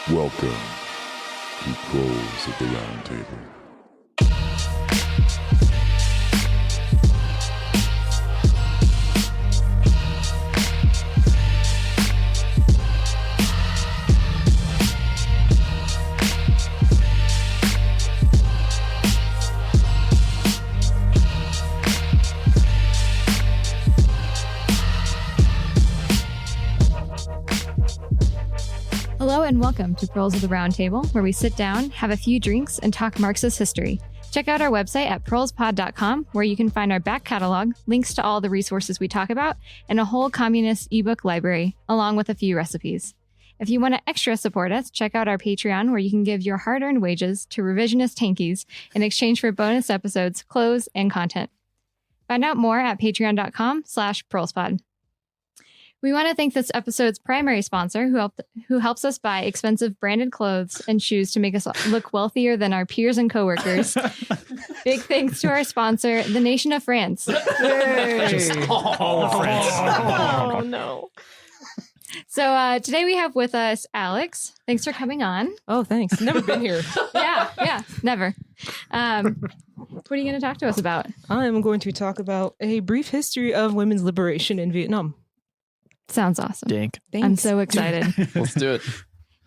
Welcome to Proles of the Roundtable. Hello and welcome to Proles of the Roundtable, where we sit down, have a few drinks, and talk Marxist history. Check out our website at prolespod.com, where you can find our back catalog, links to all the resources we talk about, and a whole communist ebook library, along with a few recipes. If you want to extra support us, check out our Patreon, where you can give your hard-earned wages to revisionist tankies in exchange for bonus episodes, clothes, and content. Find out more at patreon.com/prolespod. We want to thank this episode's primary sponsor, who helps us buy expensive branded clothes and shoes to make us look wealthier than our peers and coworkers. Big thanks to our sponsor, the nation of France. Just all of France. Oh, no. So today we have with us Alex. Thanks for coming on. Oh, thanks. Never been here. Yeah, never. What are you going to talk to us about? I'm going to talk about a brief history of women's liberation in Vietnam. Sounds awesome. Dink. Thanks. I'm so excited. Let's do it.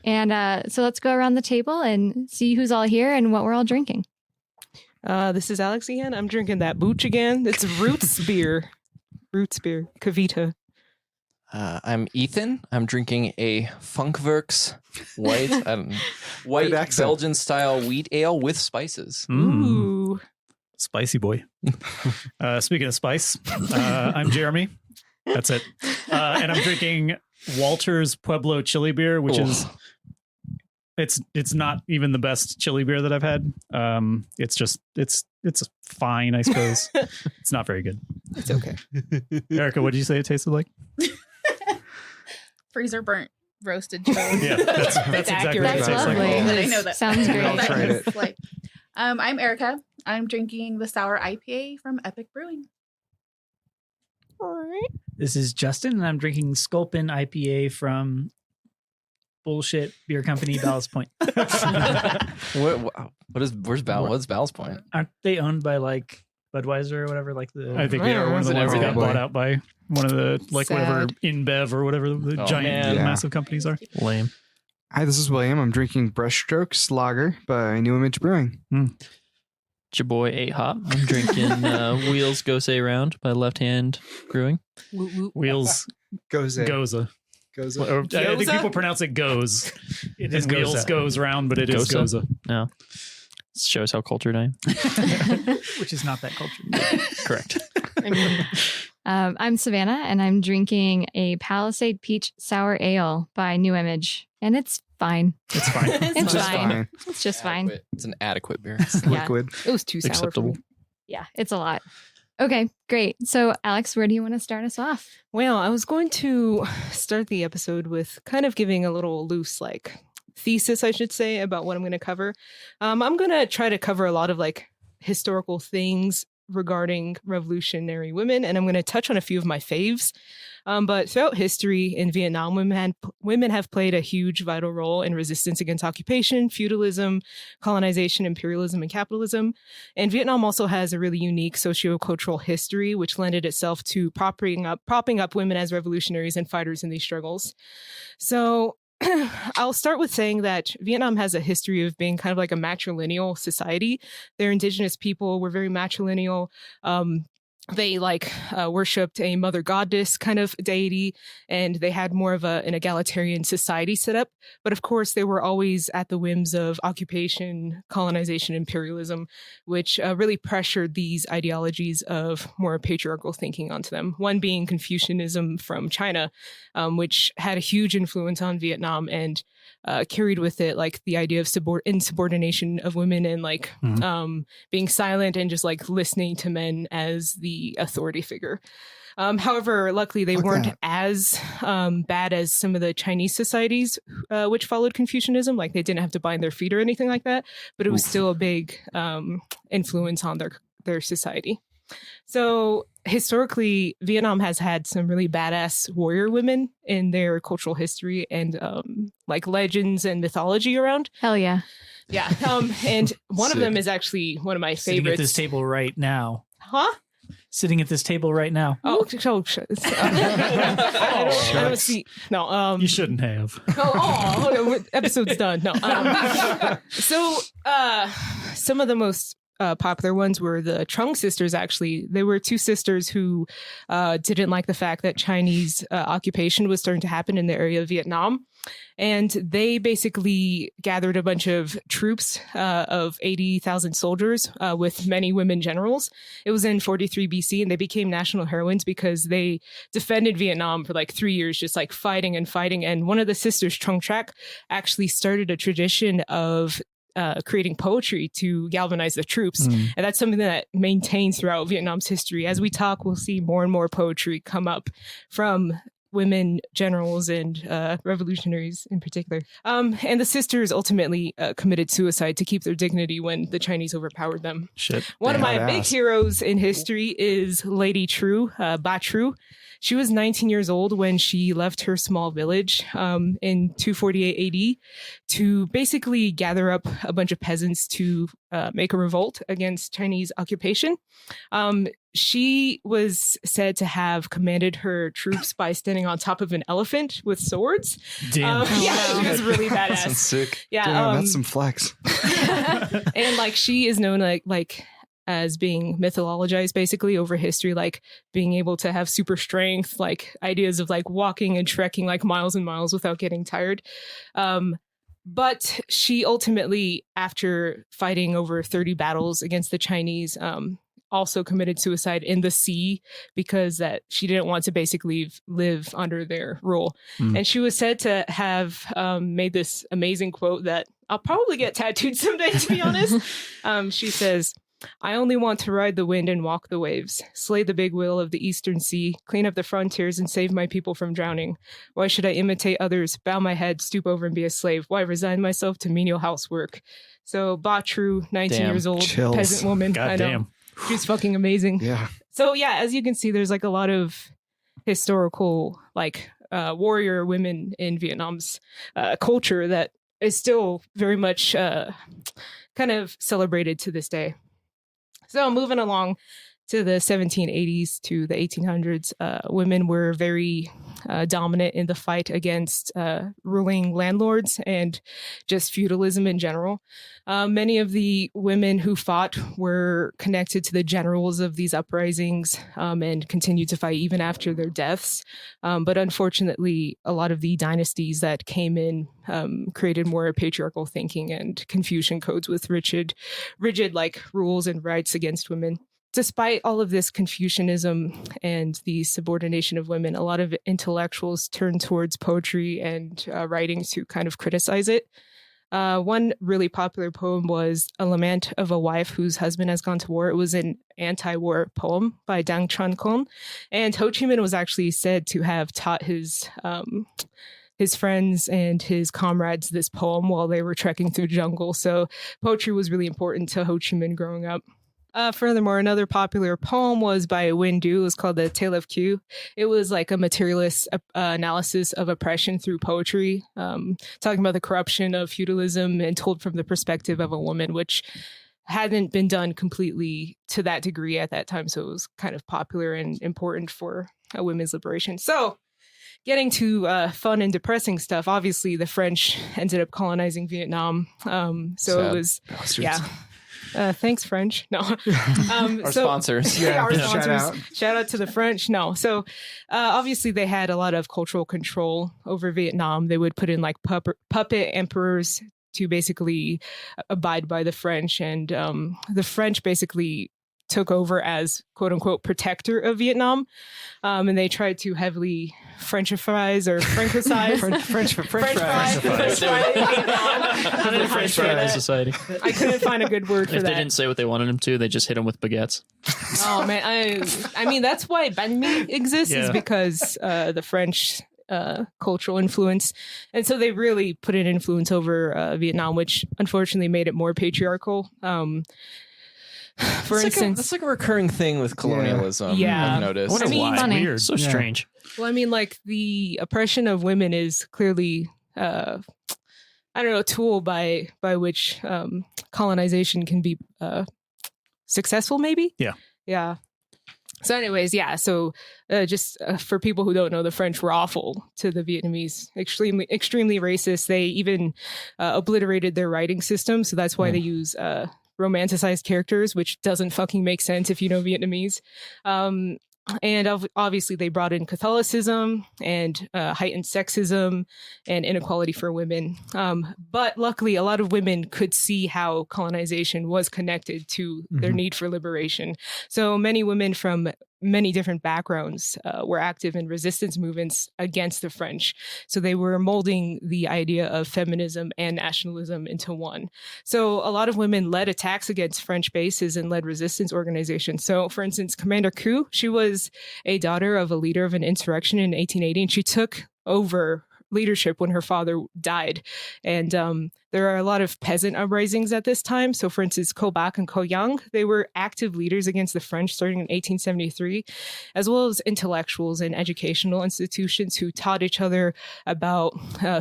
And so let's go around the table and see who's all here and what we're all drinking. This is Alex again. I'm drinking that booch again. It's Roots beer. Roots beer. Kavita. I'm Ethan. I'm drinking a Funkwerks white Belgian style wheat ale with spices. Ooh. Spicy boy. Speaking of spice, I'm Jeremy. That's it. And I'm drinking Walter's Pueblo chili beer, which is it's not even the best chili beer that I've had. It's fine, I suppose. It's not very good. It's okay. Erica, what did you say it tasted like? Freezer burnt roasted chili. Yeah, that's exactly what it That's tastes lovely. like. I know that. Sounds great. I'll try it. It's like, I'm Erica. I'm drinking the sour IPA from Epic Brewing. This is Justin, and I'm drinking Sculpin IPA from bullshit beer company Ballast Point. What's Ballast Point? Aren't they owned by like Budweiser or whatever? Like the I think they are one of the ones that got Everything. bought out by one of the whatever Sad. InBev or whatever the giant man. massive companies are. Lame. Hi, this is William. I'm drinking Brushstrokes Lager by New Image Brewing. It's your boy 8 Hop. I'm drinking Wheels Go Say Round by Left Hand Brewing. Wheels Goza. Goza. Goza. Or, I think Goza? people pronounce it goes. It His is wheels Goza. goes round, but it is Goza? Goza. No. Shows how cultured I am. Which is not that cultured. Correct. I'm Savannah, and I'm drinking a Palisade Peach Sour Ale by New Image. And it's fine. It's fine. It's Just fine. fine. It's just fine. Adequate. It's an adequate beer. Yeah. Liquid. It was too sour. Acceptable. For me. Yeah, it's a lot. Okay, great. So, Alex, where do you want to start us off? Well, I was going to start the episode with kind of giving a little loose, thesis, I should say, about what I'm going to cover. I'm going to try to cover a lot of historical things regarding revolutionary women, and I'm going to touch on a few of my faves. But throughout history in Vietnam, women have played a huge vital role in resistance against occupation, feudalism, colonization, imperialism, and capitalism. And Vietnam also has a really unique sociocultural history, which lended itself to propping up women as revolutionaries and fighters in these struggles. So I'll start with saying that Vietnam has a history of being kind of like a matrilineal society. Their indigenous people were very matrilineal. They worshipped a mother goddess kind of deity, and they had more of an egalitarian society set up. But of course, they were always at the whims of occupation, colonization, imperialism, which really pressured these ideologies of more patriarchal thinking onto them. One being Confucianism from China, which had a huge influence on Vietnam and carried with it the idea of insubordination of women and being silent and just listening to men as the authority figure. However, luckily they weren't as bad as some of the Chinese societies which followed Confucianism. They didn't have to bind their feet or anything like that, but it was still a big influence on their society. So historically, Vietnam has had some really badass warrior women in their cultural history and like legends and mythology around. Hell yeah. Yeah. And one of Sick. them is actually one of my Sitting at favorites. this table right now. Huh? Sitting at this table right now. Oh, I don't see. No. You shouldn't have. Episode's done. No. So, some of the most popular ones were the Trung sisters, actually. They were two sisters who didn't like the fact that Chinese occupation was starting to happen in the area of Vietnam. And they basically gathered a bunch of troops of 80,000 soldiers with many women generals. It was in 43 BC, and they became national heroines because they defended Vietnam for like 3 years, just like fighting and fighting. And one of the sisters, Trung Trak, actually started a tradition of creating poetry to galvanize the troops. And that's something that maintains throughout Vietnam's history. As we talk, we'll see more and more poetry come up from women generals and revolutionaries in particular. And the sisters ultimately committed suicide to keep their dignity when the Chinese overpowered them. Shit. One of my Badass. big heroes in history is Lady True, Ba True. She was 19 years old when she left her small village in 248 AD to basically gather up a bunch of peasants to make a revolt against Chinese occupation. She was said to have commanded her troops by standing on top of an elephant with swords. Damn. Yeah, she was really Sounds badass. sick. Yeah, Damn, that's some flex. and like she is known like as being mythologized basically over history, like being able to have super strength, like ideas of like walking and trekking like miles and miles without getting tired. But she ultimately, after fighting over 30 battles against the Chinese, also committed suicide in the sea because that she didn't want to basically live under their rule. And she was said to have made this amazing quote that I'll probably get tattooed someday, to be honest. She says, "I only want to ride the wind and walk the waves, slay the big whale of the eastern sea, clean up the frontiers and save my people from drowning. Why should I imitate others, bow my head, stoop over and be a slave? Why resign myself to menial housework?" So Ba True, 19 Damn. years old, Chills. peasant woman. I know. Goddamn. She's fucking amazing. Yeah. So yeah, as you can see, there's like a lot of historical like warrior women in Vietnam's culture that is still very much kind of celebrated to this day. So moving along to the 1780s to the 1800s, women were very dominant in the fight against ruling landlords and just feudalism in general. Many of the women who fought were connected to the generals of these uprisings and continued to fight even after their deaths. But unfortunately, a lot of the dynasties that came in created more patriarchal thinking and Confucian codes with rigid like rules and rights against women. Despite all of this Confucianism and the subordination of women, a lot of intellectuals turned towards poetry and writing to kind of criticize it. One really popular poem was A Lament of a Wife Whose Husband Has Gone to War. It was an anti-war poem by Dang Tran Kon. And Ho Chi Minh was actually said to have taught his friends and his comrades this poem while they were trekking through the jungle. So poetry was really important to Ho Chi Minh growing up. Furthermore, another popular poem was by Nguyen Du. It was called The Tale of Q. It was like a materialist analysis of oppression through poetry, talking about the corruption of feudalism and told from the perspective of a woman, which hadn't been done completely to that degree at that time. So it was kind of popular and important for women's liberation. So getting to fun and depressing stuff, obviously the French ended up colonizing Vietnam. So Sad. it was, Bastards. yeah. Thanks, French. No. Our sponsors. Yeah, our Yeah. sponsors. Shout out to the French. No. So obviously they had a lot of cultural control over Vietnam. They would put in like puppet emperors to basically abide by the French. And the French basically took over as quote unquote protector of Vietnam. And they tried to heavily Frenchifies or Francicize. French fries. French Fry Society. I couldn't find a good word for If that. they didn't say what they wanted them to, they just hit them with baguettes. Oh man, I mean that's why banh mi exists is Yeah. because the French cultural influence, and so they really put an influence over Vietnam, which unfortunately made it more patriarchal. For instance, that's like a recurring thing with colonialism. Yeah. I've noticed. I wonder why. funny. Weird. So strange. well, I mean, like the oppression of women is clearly, I don't know, a tool by which colonization can be successful. Maybe. Yeah. Yeah. So, anyways, yeah. So, just for people who don't know, the French were awful to the Vietnamese, extremely racist. They even obliterated their writing system, so that's why they use romanticized characters, which doesn't fucking make sense if you know Vietnamese. And obviously, they brought in Catholicism and heightened sexism and inequality for women. But luckily, a lot of women could see how colonization was connected to their need for liberation. So many women from many different backgrounds were active in resistance movements against the French. So they were molding the idea of feminism and nationalism into one. So a lot of women led attacks against French bases and led resistance organizations. So, for instance, Commander Coup, she was a daughter of a leader of an insurrection in 1880, and she took over leadership when her father died. And there are a lot of peasant uprisings at this time. So, for instance, Kobac and Koyang, they were active leaders against the French starting in 1873, as well as intellectuals and educational institutions who taught each other about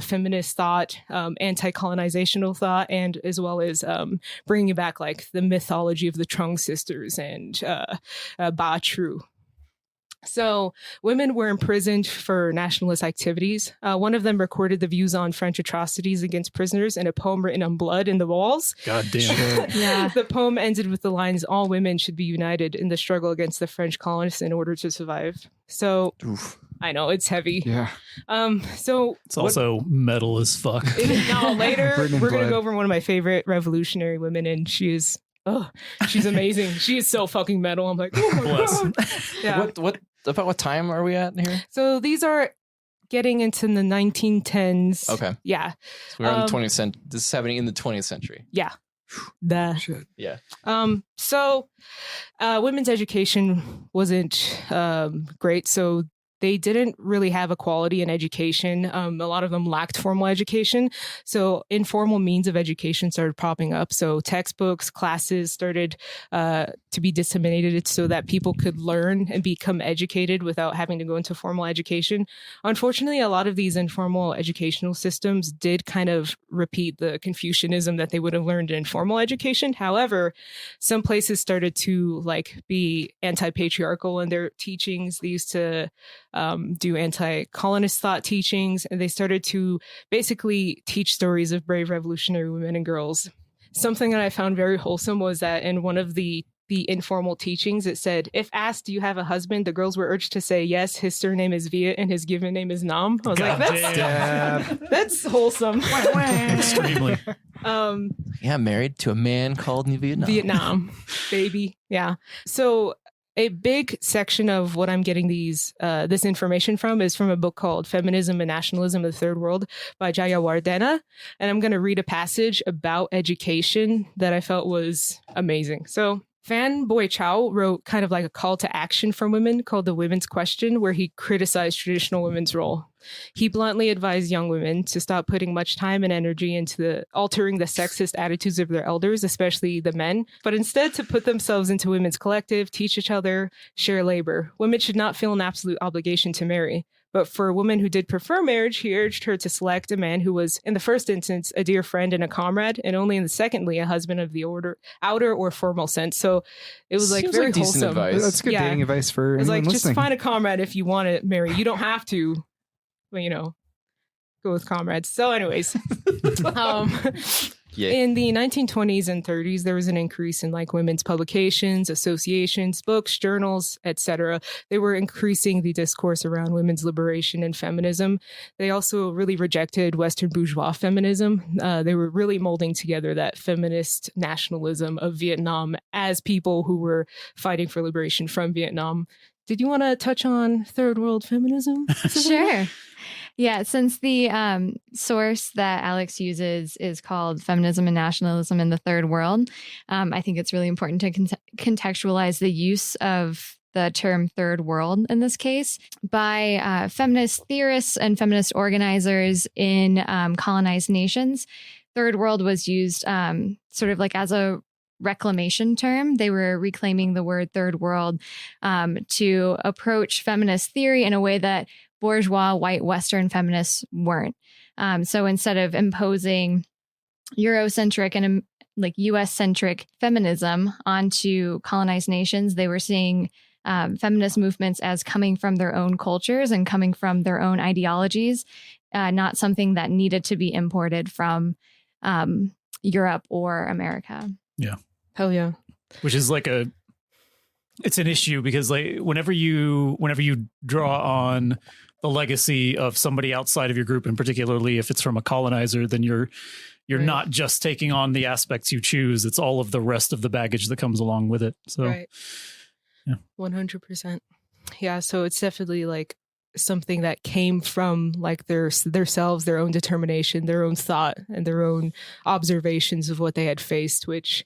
feminist thought, anti-colonizational thought, and as well as bringing back like the mythology of the Trung sisters and Ba Tru. So women were imprisoned for nationalist activities. One of them recorded the views on French atrocities against prisoners in a poem written on blood in the walls. God damn. Yeah. The poem ended with the lines, "All women should be united in the struggle against the French colonists in order to survive." So I know it's heavy. Yeah. So It's also metal as fuck. now later Written in we're going to blood. go over one of my favorite revolutionary women, and she's amazing. She is so fucking metal. I'm like, oh my Bless. God. Yeah. What time are we at here? So these are getting into the 1910s. Okay. Yeah. So we're in the 20th century. This is happening in the 20th century. Yeah. Shit. Yeah. So women's education wasn't great. So they didn't really have equality in education. A lot of them lacked formal education. So informal means of education started popping up. So textbooks, classes started to be disseminated so that people could learn and become educated without having to go into formal education. Unfortunately, a lot of these informal educational systems did kind of repeat the Confucianism that they would have learned in formal education. However, some places started to like be anti-patriarchal in their teachings. They used to do anti-colonist thought teachings, and they started to basically teach stories of brave revolutionary women and girls. Something that I found very wholesome was that in one of the informal teachings, it said, if asked, do you have a husband? The girls were urged to say yes, his surname is Viet and his given name is Nam. I was God like, damn. that's wholesome. Extremely. Yeah, married to a man called Vietnam, baby. Yeah. So a big section of what I'm getting this information from is from a book called Feminism and Nationalism of the Third World by Jayawardena. And I'm going to read a passage about education that I felt was amazing. So Fan Boy Chow wrote kind of like a call to action for women called The Women's Question, where he criticized traditional women's role. He bluntly advised young women to stop putting much time and energy into altering the sexist attitudes of their elders, especially the men, but instead to put themselves into women's collective, teach each other, share labor. Women should not feel an absolute obligation to marry. But for a woman who did prefer marriage, he urged her to select a man who was, in the first instance, a dear friend and a comrade, and only in the secondly, a husband of the outer or formal sense. So it was like Seems very like decent wholesome. advice. That's good Yeah. dating advice for It's anyone like, just listening. find a comrade if you want to marry. You don't have to, but, go with comrades. So anyways, Yeah. in the 1920s and 30s, there was an increase in like women's publications, associations, books, journals, etc. They were increasing the discourse around women's liberation and feminism. They also really rejected Western bourgeois feminism. They were really molding together that feminist nationalism of Vietnam as people who were fighting for liberation from Vietnam. Did you want to touch on third world feminism? Sure. Yeah, since the source that Alex uses is called Feminism and Nationalism in the Third World, I think it's really important to contextualize the use of the term third world in this case by feminist theorists and feminist organizers in colonized nations. Third world was used sort of like as a reclamation term. They were reclaiming the word third world to approach feminist theory in a way that bourgeois white Western feminists weren't. So instead of imposing Eurocentric and like US centric feminism onto colonized nations, they were seeing feminist movements as coming from their own cultures and coming from their own ideologies, not something that needed to be imported from Europe or America. Yeah. Hell yeah. Which is like it's an issue because like whenever you draw on the legacy of somebody outside of your group, and particularly if it's from a colonizer, then you're Right. not just taking on the aspects you choose. It's all of the rest of the baggage that comes along with it. So Right. Yeah. 100%. Yeah. So it's definitely like something that came from like themselves, their own determination, their own thought, and their own observations of what they had faced, which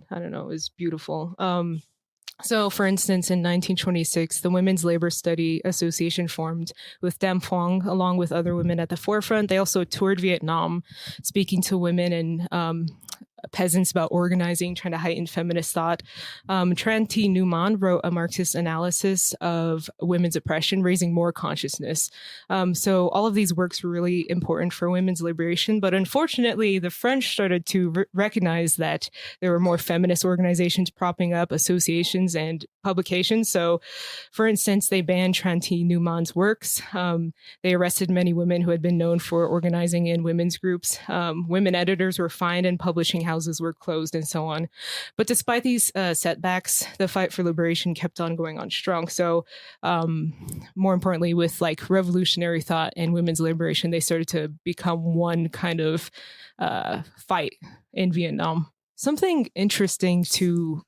I don't know, is beautiful. So, for instance, in 1926, the Women's Labor Study Association formed with Dam Phuong, along with other women at the forefront. They also toured Vietnam, speaking to women and peasants about organizing, trying to heighten feminist thought. Tran Thi Newman wrote a Marxist analysis of women's oppression, raising more consciousness. So all of these works were really important for women's liberation. But unfortunately, the French started to recognize that there were more feminist organizations propping up, associations and publications. So, for instance, they banned Tran Thi Newman's works. They arrested many women who had been known for organizing in women's groups. Women editors were fined and publishing houses were closed and so on. But despite these setbacks, the fight for liberation kept on going on strong. So more importantly, with like revolutionary thought and women's liberation, they started to become one kind of fight in Vietnam. Something interesting to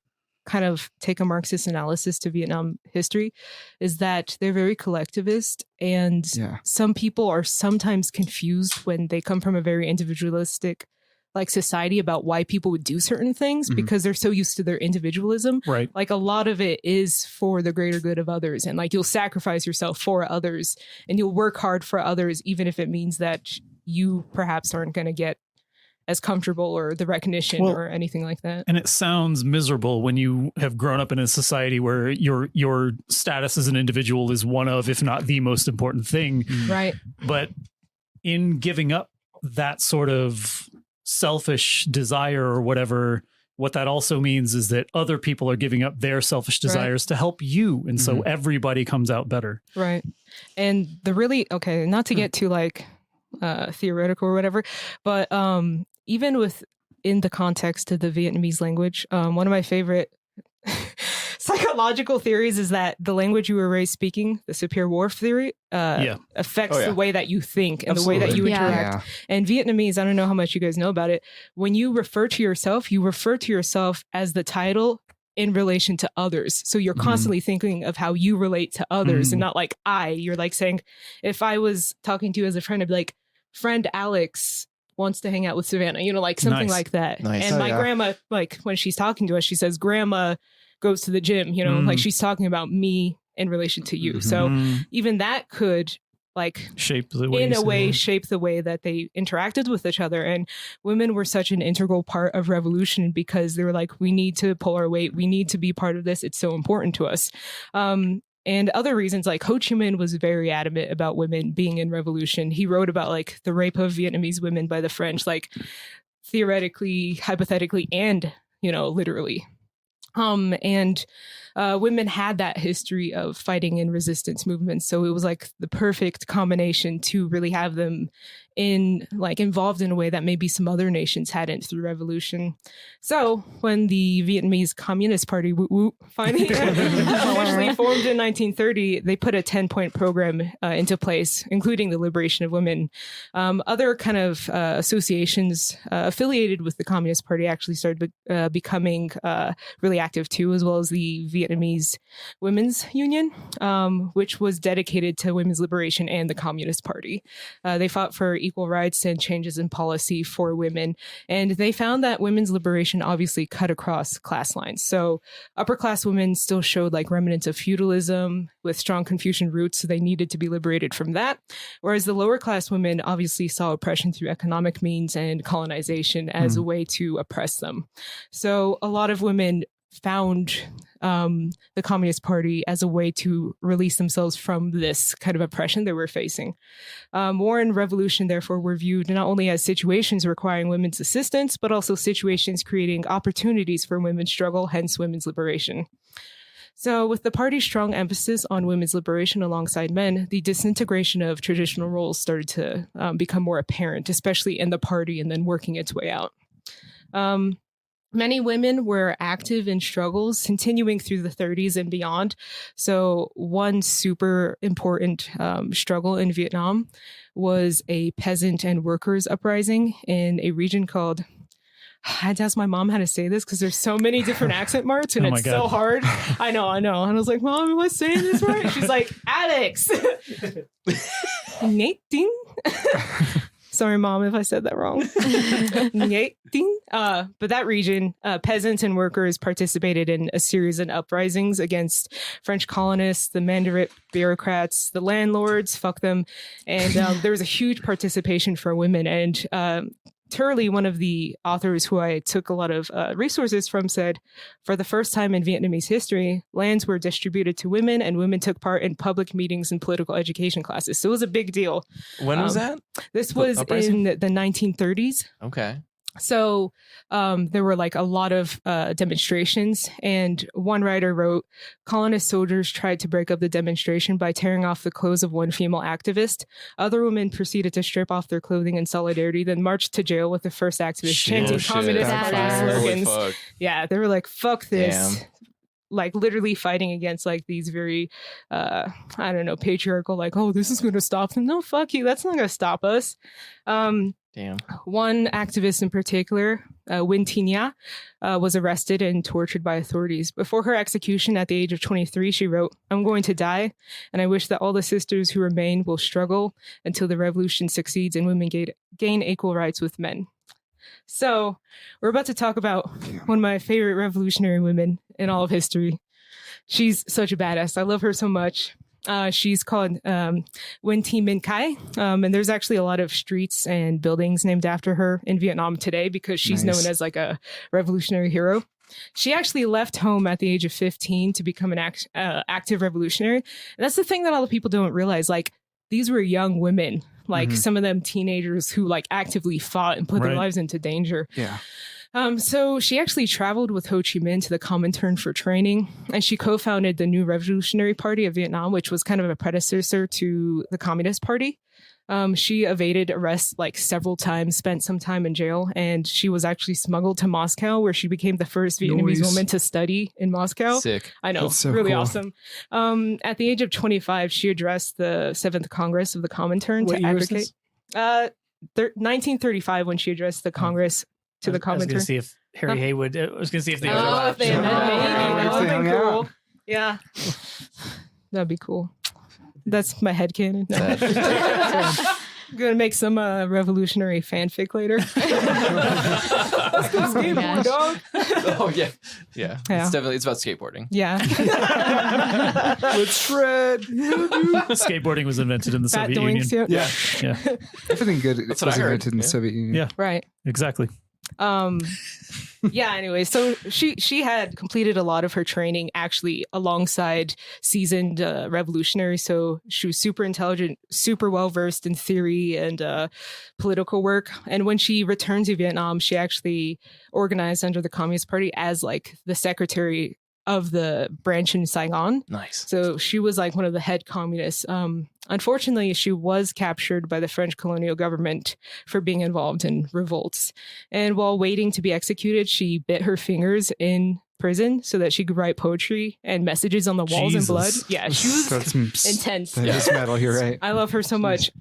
kind of take a Marxist analysis to Vietnam history is that they're very collectivist, and some people are sometimes confused when they come from a very individualistic like society about why people would do certain things because they're so used to their individualism. Right. Like a lot of it is for the greater good of others, and like you'll sacrifice yourself for others and you'll work hard for others, even if it means that you perhaps aren't going to get as comfortable or the recognition or anything like that. And it sounds miserable when you have grown up in a society where your status as an individual is one of, if not the most important thing. Right. But in giving up that sort of selfish desire or whatever, what that also means is that other people are giving up their selfish desires to help you. And so everybody comes out better. Right. And the really, okay, not to get too like theoretical or whatever, but even in the context of the Vietnamese language, one of my favorite psychological theories is that the language you were raised speaking, the Sapir-Whorf theory, affects the way that you think and the way that you interact. Yeah. And Vietnamese, I don't know how much you guys know about it, when you refer to yourself as the title in relation to others. So you're constantly thinking of how you relate to others and not like you're like saying, if I was talking to you as a friend, I'd be like, friend Alex wants to hang out with Savannah, you know, like something like that. Nice. And my grandma, like when she's talking to us, she says, grandma goes to the gym, you know, like she's talking about me in relation to you. So even that could like shape the way shape the way that they interacted with each other. And women were such an integral part of revolution because they were like, we need to pull our weight. We need to be part of this. It's so important to us. And other reasons, like Ho Chi Minh was very adamant about women being in revolution. He wrote about like the rape of Vietnamese women by the French, like theoretically, hypothetically, and, you know, literally. And women had that history of fighting in resistance movements. So it was like the perfect combination to really have them involved in a way that maybe some other nations hadn't through revolution. So when the Vietnamese Communist Party finally officially formed in 1930, they put a 10-point program into place, including the liberation of women. Other kind of associations affiliated with the Communist Party actually started becoming really active too, as well as the Vietnamese Women's Union, which was dedicated to women's liberation and the Communist Party. They fought for equal rights and changes in policy for women. And they found that women's liberation obviously cut across class lines. So upper class women still showed like remnants of feudalism with strong Confucian roots. So they needed to be liberated from that. Whereas the lower class women obviously saw oppression through economic means and colonization as a way to oppress them. So a lot of women found the Communist Party as a way to release themselves from this kind of oppression they were facing. War and revolution, therefore, were viewed not only as situations requiring women's assistance, but also situations creating opportunities for women's struggle, hence women's liberation. So with the party's strong emphasis on women's liberation alongside men, the disintegration of traditional roles started to become more apparent, especially in the party and then working its way out. Many women were active in struggles continuing through the 30s and beyond. So one super important struggle in Vietnam was a peasant and workers uprising in a region called, I had to ask my mom how to say this because there's so many different accent marks and it's so hard. I know. And I was like, Mom, am I saying this right? She's like, Alex. Nathan. Sorry, Mom, if I said that wrong. But that region, peasants and workers participated in a series of uprisings against French colonists, the Mandarin bureaucrats, the landlords, fuck them. And there was a huge participation for women. And Turley, one of the authors who I took a lot of resources from, said, for the first time in Vietnamese history, lands were distributed to women and women took part in public meetings and political education classes. So it was a big deal. When was that? This was in the 1930s. Okay. So there were like a lot of demonstrations, and one writer wrote, colonist soldiers tried to break up the demonstration by tearing off the clothes of one female activist. Other women proceeded to strip off their clothing in solidarity, then marched to jail with the first activist chanting Communist Party slogans. Yeah, they were like, fuck this. Damn. Like literally fighting against like these very, patriarchal, like, oh, this is going to stop them. No, fuck you. That's not going to stop us. Damn. One activist in particular, Win Tia, was arrested and tortured by authorities. Before her execution at the age of 23, she wrote, I'm going to die, and I wish that all the sisters who remain will struggle until the revolution succeeds and women gain equal rights with men. So we're about to talk about one of my favorite revolutionary women in all of history. She's such a badass. I love her so much. She's called Nguyen Thi Minh Khai, and there's actually a lot of streets and buildings named after her in Vietnam today because she's known as like a revolutionary hero. She actually left home at the age of 15 to become an active revolutionary. And that's the thing that a lot of people don't realize. Like, these were young women, like some of them teenagers who like actively fought and put their lives into danger. Yeah. So she actually traveled with Ho Chi Minh to the Comintern for training, and she co-founded the New Revolutionary Party of Vietnam, which was kind of a predecessor to the Communist Party. She evaded arrest like several times, spent some time in jail, and she was actually smuggled to Moscow, where she became the first Vietnamese woman to study in Moscow. Sick. I know. That's so really cool. Awesome. At the age of 25, she addressed the 7th Congress of the Comintern to advocate. 1935, when she addressed the Congress to the Comintern. I was going to see if Harry Haywood. I was going to see if they if they met, maybe. That would hung be out. cool. Yeah. That'd be cool. That's my headcanon. I'm going to make some revolutionary fanfic later. Let's go skateboard, dog. Oh, yeah. Yeah. It's about skateboarding. Yeah. Let's shred. Skateboarding was invented in the Fat Soviet Union. doinks, Yeah. Yeah, Everything good That's was what I heard. invented in the Soviet Union. Yeah. Right. exactly. Anyway, so she had completed a lot of her training actually alongside seasoned revolutionaries. So she was super intelligent, super well versed in theory and political work. And when she returned to Vietnam, she actually organized under the Communist Party as like the secretary of the branch in Saigon. Nice. So she was like one of the head communists. Unfortunately, she was captured by the French colonial government for being involved in revolts. And while waiting to be executed, she bit her fingers in prison so that she could write poetry and messages on the walls in blood. Yeah, she was intense. That is metal, you're right. I love her so much.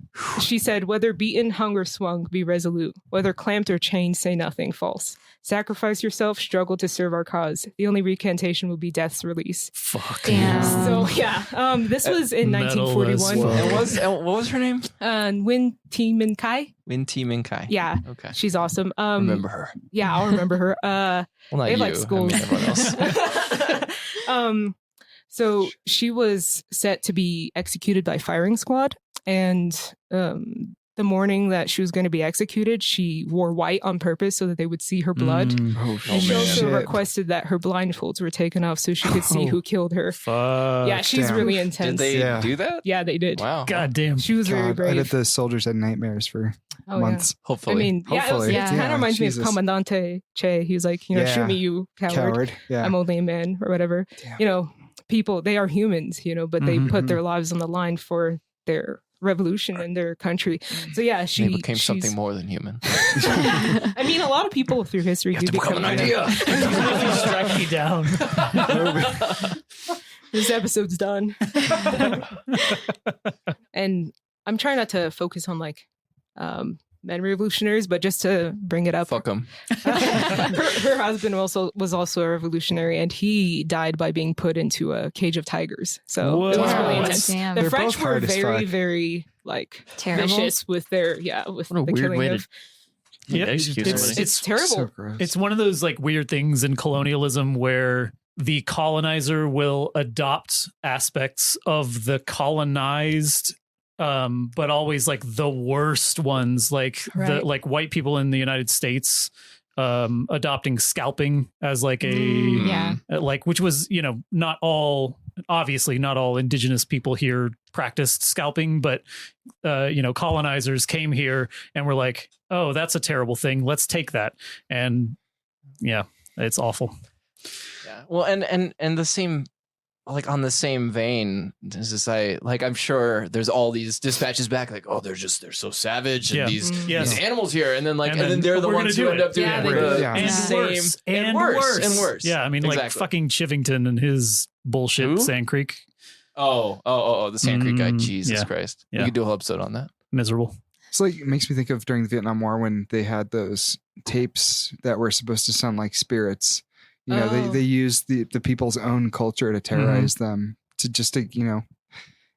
She said, whether beaten, hung, or swung, be resolute. Whether clamped or chained, say nothing false. sacrifice yourself, struggle to serve our cause. The only recantation will be death's release. Fuck. Damn. So yeah, this was in Metal as 1941. fuck. And what was her name? Win Ti Min Kai. Win Ti Min Kai. Yeah, Okay. she's awesome. Remember her. Yeah, I'll remember her. Well, not they you. have like schools. I mean, everyone else. So she was set to be executed by firing squad, and the morning that she was going to be executed, she wore white on purpose so that they would see her blood. Oh, And she also shit. requested that her blindfolds were taken off so she could see who killed her. Fuck. Yeah, she's damn. really Did intense. they Yeah. do that? Yeah, they did. Wow. God damn. She was very God, I bet brave. the soldiers had nightmares for Oh, yeah. months. Hopefully. I mean, yeah, Hopefully. it Yeah. kind of reminds me Jesus. of Commandante Che. He was like, Yeah. shoot me, you coward. Coward. Yeah. I'm only a man, or whatever. Damn. People, they are humans, but they Mhm. put their lives on the line for their revolution and their country. So yeah, they became something more than human. I mean, a lot of people through history do become an idea. Strike me down. This episode's done. And I'm trying not to focus on men revolutionaries, but just to bring it up. Fuck them. her husband was also a revolutionary, and he died by being put into a cage of tigers. So it was Wow. really intense. Damn. The They're French both were hard as very, fuck. very Terrible. vicious with their with What a the weird killing way to of. Yep. execute It's- somebody. It's terrible. So gross. It's one of those like weird things in colonialism where the colonizer will adopt aspects of the colonized, but always like the worst ones, like Right. like white people in the United States adopting scalping as like a Yeah. like, which was, not all, obviously not all indigenous people here practiced scalping, but colonizers came here and were like, oh, that's a terrible thing, let's take that. And yeah, it's awful. Yeah. Well, and the same, like on the same vein, I'm sure there's all these dispatches back, like, oh, they're so savage, and Yeah. these Yes. animals here, and then And then then they're the we're ones gonna who do end up doing Yeah, it. they We're do. Yeah. And same worse, and worse. Yeah, I mean, like Exactly. fucking Chivington and his bullshit, Who? Sand Creek. Oh, the Sand Creek guy. Jesus yeah. Christ. Yeah. We could do a whole episode on that. Miserable. It's like it makes me think of during the Vietnam War when they had those tapes that were supposed to sound like spirits. Oh. They used the people's own culture to terrorize them to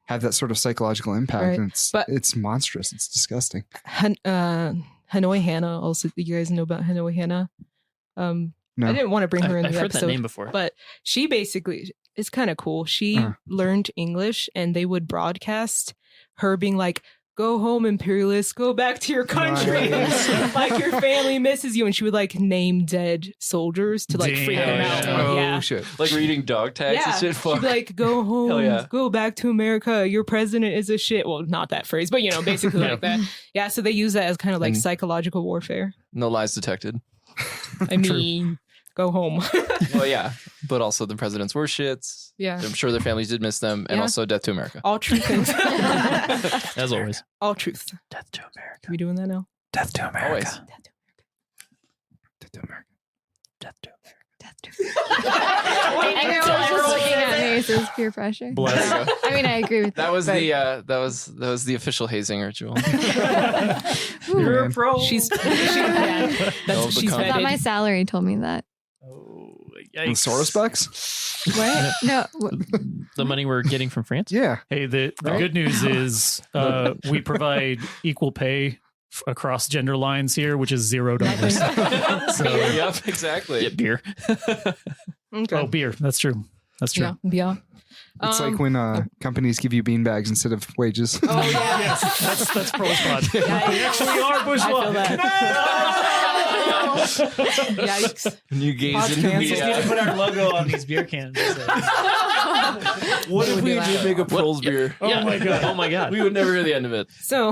have that sort of psychological impact. Right. And But- it's monstrous. It's disgusting. Hanoi Hannah. Also, you guys know about Hanoi Hannah. No. I didn't want to bring her in I've the heard episode, that name before. but she basically, it's kind of cool. She learned English, and they would broadcast her being like, "Go home, imperialists! Go back to your country! Nice. Like your family misses you." And she would like name dead soldiers to like freak them out. Damn. Oh Yeah. shit. Like reading dog tags Yeah, and shit. she'd Fuck. be like, "Go home, Hell yeah. go back to America. Your president is a shit." Well, not that phrase, but basically like that. Yeah, so they use that as kind of like And- psychological warfare. No lies detected. I mean, go home. Well, yeah, but also the presidents were shits. Yeah. I'm sure their families did miss them, and Yeah. also death to America. All truth things. As always. All truth. Death to America. Are we doing that now? Death to America. Always. Death to America. Death to America. Everyone's just looking at me. This is peer pressure. Bless. I mean, I agree with That was but- that was the official hazing ritual. Ooh. Man. She's she's become- I thought vetted. my salary told me that. Oh, And yikes. Soros bucks? What? No. The money we're getting from France? Yeah. Hey, the good news is we provide equal pay across gender lines here, which is $0. So, Yep, exactly. Get beer. Okay. oh, beer. That's true. That's true. Yeah. It's like when companies give you beanbags instead of wages. Oh yeah. Yes, that's Proles Pod. We actually are I bourgeois. feel that. Yikes. You gaze Pod's into We just need to the put our logo on these beer cans. What if we did make a Proles beer? Oh my god. Oh my God. We would never hear the end of it. So,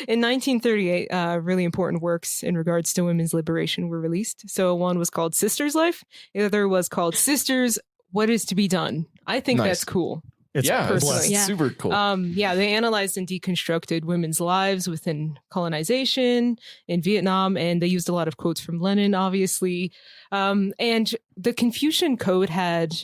in 1938, really important works in regards to women's liberation were released. So, one was called Sister's Life. The other was called Sisters, What Is to Be Done. I think Nice. that's cool. It's Yeah, it's personally. Yeah. super cool. Yeah, they analyzed and deconstructed women's lives within colonization in Vietnam, and they used a lot of quotes from Lenin, obviously. And the Confucian Code had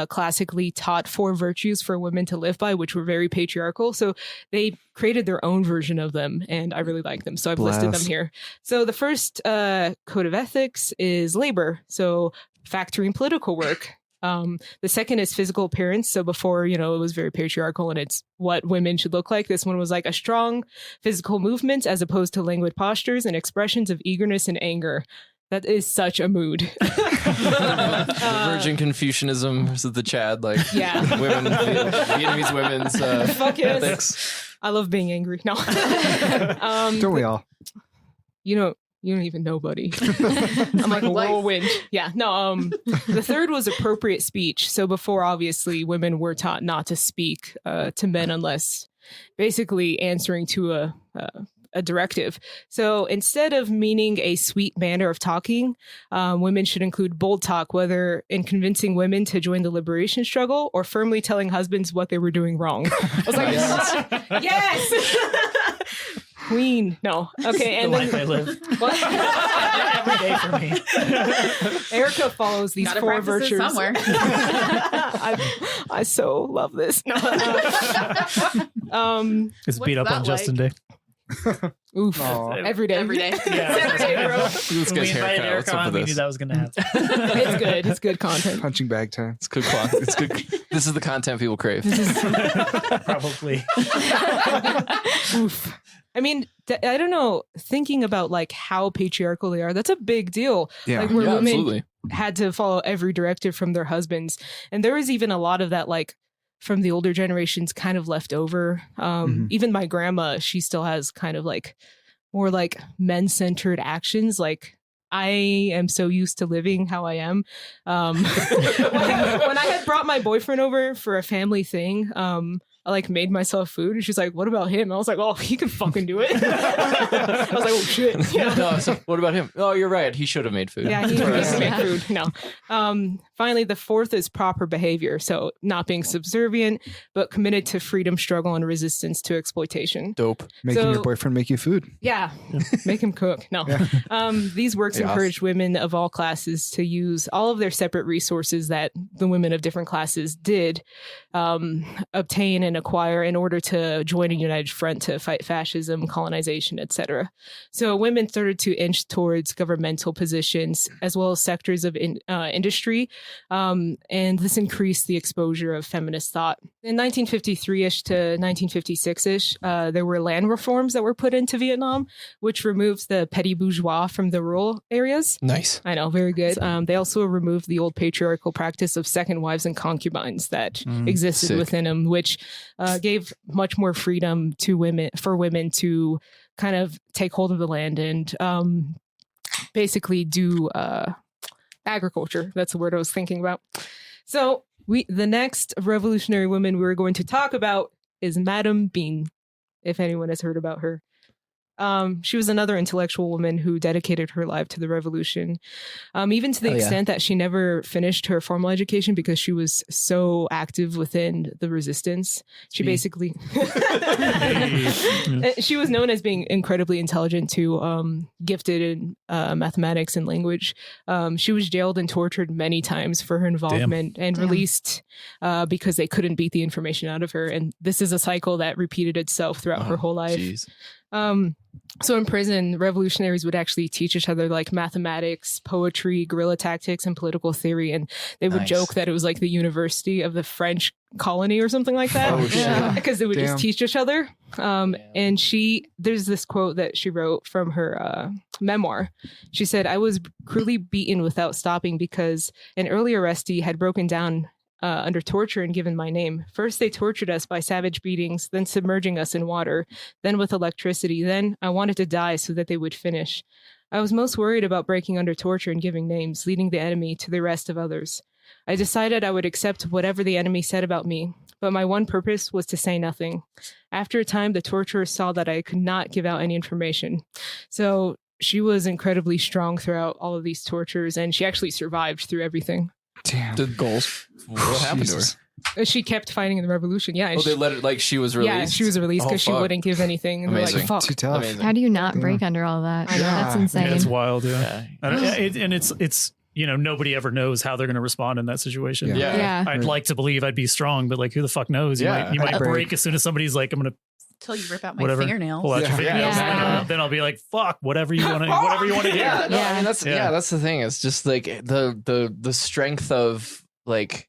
classically taught 4 virtues for women to live by, which were very patriarchal. So they created their own version of them, and I really like them. So I've listed them here. So the first code of ethics is labor. So factory and political work. The second is physical appearance. So before, it was very patriarchal and it's what women should look like. This one was like a strong physical movement as opposed to languid postures and expressions of eagerness and anger. That is such a mood. The Virgin Confucianism versus the Chad, women, Vietnamese women's Fuck yes. ethics. I love being angry. No. Don't we all? You don't even know, buddy. I'm like a whirlwind. Yeah. No. The third was appropriate speech. So before, obviously, women were taught not to speak to men unless basically answering to a directive. So instead of meaning a sweet manner of talking, women should include bold talk, whether in convincing women to join the liberation struggle or firmly telling husbands what they were doing wrong. I was like, yes. Queen. No. Okay. And the then, life I live. Every day for me. Erica follows these Gotta 4 practice it virtues. somewhere. I so love this. No. It's What's beat up that on Justin Day. Oof. Aw. Every day. Every day. Yeah. Every day, bro. This When we guy's invited haircut. What's Erica up on, with we knew this? that was going to happen. It's good. It's good content. Punching bag time. It's good. It's good. This is the content people crave. Probably. Oof. I mean, I don't know. Thinking about like how patriarchal they are, that's a big deal. Yeah. Like where Yeah, women absolutely. had to follow every directive from their husbands, and there was even a lot of that, like from the older generations, kind of left over. Even my grandma, she still has kind of like more like men-centered actions, like. I am so used to living how I am. When I had brought my boyfriend over for a family thing, I like made myself food, and she's like, "What about him?" I was like, "Oh, he can fucking do it." I was like, "Oh shit!" Yeah. No, so what about him? Oh, you're right. He should have made food. Yeah, he needs to make food. No. Finally, the fourth is proper behavior. So not being subservient, but committed to freedom, struggle, and resistance to exploitation. Dope. Making So- your boyfriend make you food. Yeah, make him cook. No. These works Yes. encourage women of all classes to use all of their separate resources that the women of different classes did obtain and acquire in order to join a united front to fight fascism, colonization, etc. So women started to inch towards governmental positions as well as sectors of industry, and this increased the exposure of feminist thought. In 1953-ish to 1956-ish, there were land reforms that were put into Vietnam, which removed the petty bourgeois from the rural areas. Nice. I know, very good. They also removed the old patriarchal practice of second wives and concubines that existed sick. within them, which gave much more freedom to women to kind of take hold of the land and basically do agriculture. That's the word I was thinking about. So the next revolutionary woman we're going to talk about is Madame Bean, if anyone has heard about her. She was another intellectual woman who dedicated her life to the revolution, even to the extent that she never finished her formal education because she was so active within the resistance. She basically, she was known as being incredibly intelligent too, gifted in mathematics and language. She was jailed and tortured many times for her involvement and released because they couldn't beat the information out of her. And this is a cycle that repeated itself throughout her whole life. Jeez. So in prison, revolutionaries would actually teach each other like mathematics, poetry, guerrilla tactics, and political theory. And they would Nice. joke that it was like the University of the French colony or something like that. Oh, shit. Because they would Damn. just teach each other. And there's this quote that she wrote from her memoir. She said, "I was cruelly beaten without stopping because an early arrestee had broken down under torture and given my name. First, they tortured us by savage beatings, then submerging us in water, then with electricity. Then I wanted to die so that they would finish. I was most worried about breaking under torture and giving names, leading the enemy to the arrest of others. I decided I would accept whatever the enemy said about me, but my one purpose was to say nothing. After a time, the torturers saw that I could not give out any information. So she was incredibly strong throughout all of these tortures, and she actually survived through everything. Damn. The goals. What happened to her? Jesus. She kept fighting in the revolution. Yeah. Oh, they let it like she was released. Yeah, she was released because she fuck. wouldn't give anything. And they're Amazing. like, fuck. Too tough. Amazing. How do you not Yeah. break under all that? I know. That's Yeah. insane. Yeah, it's wild. Yeah, Yeah. I don't, and it's nobody ever knows how they're going to respond in that situation. Yeah. I'd like to believe I'd be strong, but like, who the fuck knows? You Yeah. might break as soon as somebody's like, I'm going to Till you rip out my whatever, fingernails. pull out your Yeah. fingernails. Yeah. Then I'll be like, fuck, whatever you want to do. Yeah, no, I mean that's Yeah. that's the thing. It's just like the strength of like,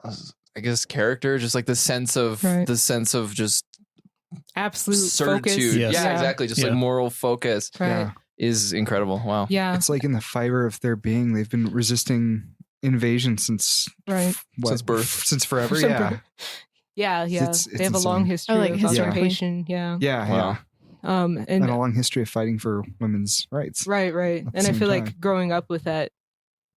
I guess, character, just like the sense of just Absolute certitude. focus. Yes. Yeah, exactly. Just like Yeah. moral focus Right. Yeah. is incredible. Wow. Yeah. It's like in the fiber of their being, they've been resisting invasion since Right. Since birth. since forever. From Yeah, birth. Yeah. It's They have a long insane. history like of historically. occupation. Yeah. yeah, Wow. and And a long history of fighting for women's rights. right. the And I same feel time. like growing up with that,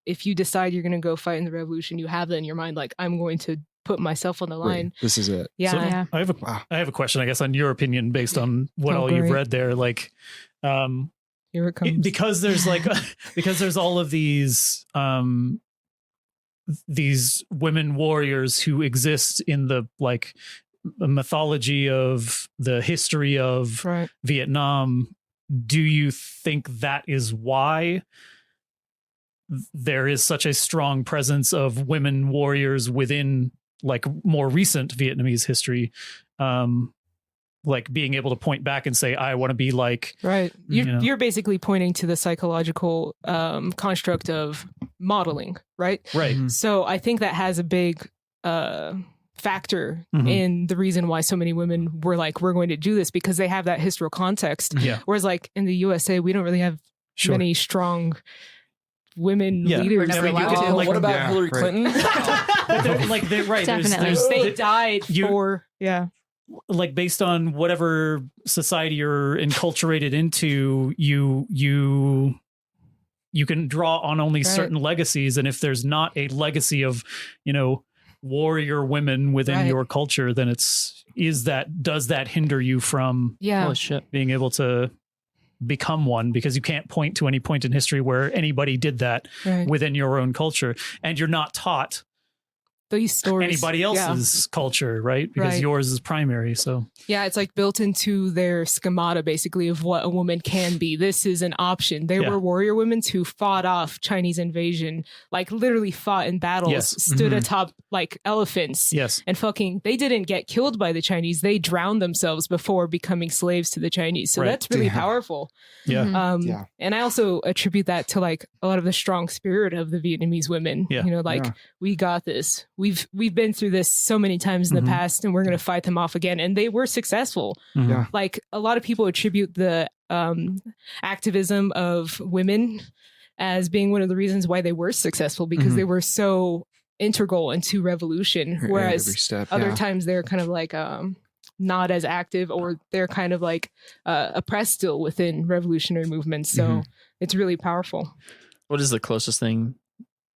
if you decide you're going to go fight in the revolution, you have that in your mind, like, I'm going to put myself on the line. Wait, this is it. Yeah. So Yeah. I have a Wow. I have a question, I guess, on your opinion based on what Oh, all you've great. read there. Like, Here it comes. because there's like because there's all of these women warriors who exist in the like mythology of the history of Right. Vietnam. Do you think that is why there is such a strong presence of women warriors within like more recent Vietnamese history? Like being able to point back and say, I want to be like, Right. You know. You're basically pointing to the psychological construct of modeling, right? right. Mhm. So I think that has a big factor Mhm. in the reason why so many women were like, we're going to do this, because they have that historical context. Yeah. Whereas like in the USA, we don't really have Sure. many strong women Yeah. leaders. We're never that you allowed could- to. What like- about Yeah, Hillary right. Clinton? But they're, like they're right. Definitely. They died You- for, yeah. like based on whatever society you're enculturated into, you can draw on only Right. certain legacies, and if there's not a legacy of warrior women within Right. your culture, then does that hinder you from Yeah. Holy shit. being able to become one, because you can't point to any point in history where anybody did that Right. within your own culture, and you're not taught These stories. anybody else's culture, right? Because Right. yours is primary. So Yeah, it's like built into their schemata, basically, of what a woman can be. This is an option. There Yeah. were warrior women who fought off Chinese invasion, like literally fought in battles, Yes. stood Mhm. atop like elephants, yes, and they didn't get killed by the Chinese. They drowned themselves before becoming slaves to the Chinese. So Right. that's really Yeah. powerful. yeah. Mhm. Yeah. And I also attribute that to like a lot of the strong spirit of the Vietnamese women. Yeah. Like Yeah. we got this. We've been through this so many times in Mhm. the past, and we're going to fight them off again. And they were successful. Mhm. Yeah. Like a lot of people attribute the activism of women as being one of the reasons why they were successful, because Mhm. they were so integral into revolution. Every Whereas step, other yeah. times they're kind of like not as active, or they're kind of like oppressed still within revolutionary movements. So Mhm. it's really powerful. What is the closest thing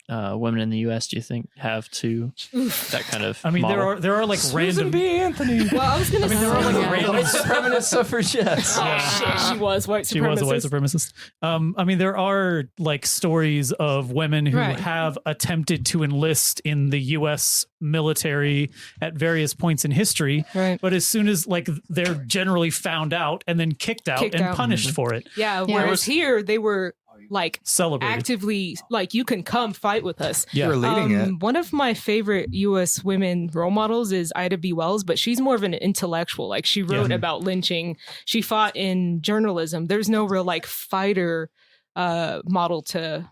women in the U.S. do you think have to that kind of? I mean, model? there are like random. Anthony. Well, I was going to I mean, say, there are like Yeah. random. White supremacist suffragettes. oh shit, she was white supremacist. She was a white supremacist. I mean, there are like stories of women who Right. have attempted to enlist in the U.S. military at various points in history, Right. but as soon as like they're generally found out and then kicked out Kicked and out. punished for it, Yeah. Yeah. Whereas here they were like celebrated. actively like, you can come fight with us. Yeah. You're leading it. One of my favorite U.S. women role models is Ida B. Wells, but she's more of an intellectual. Like she wrote Yeah. about lynching. She fought in journalism. There's no real like fighter model to.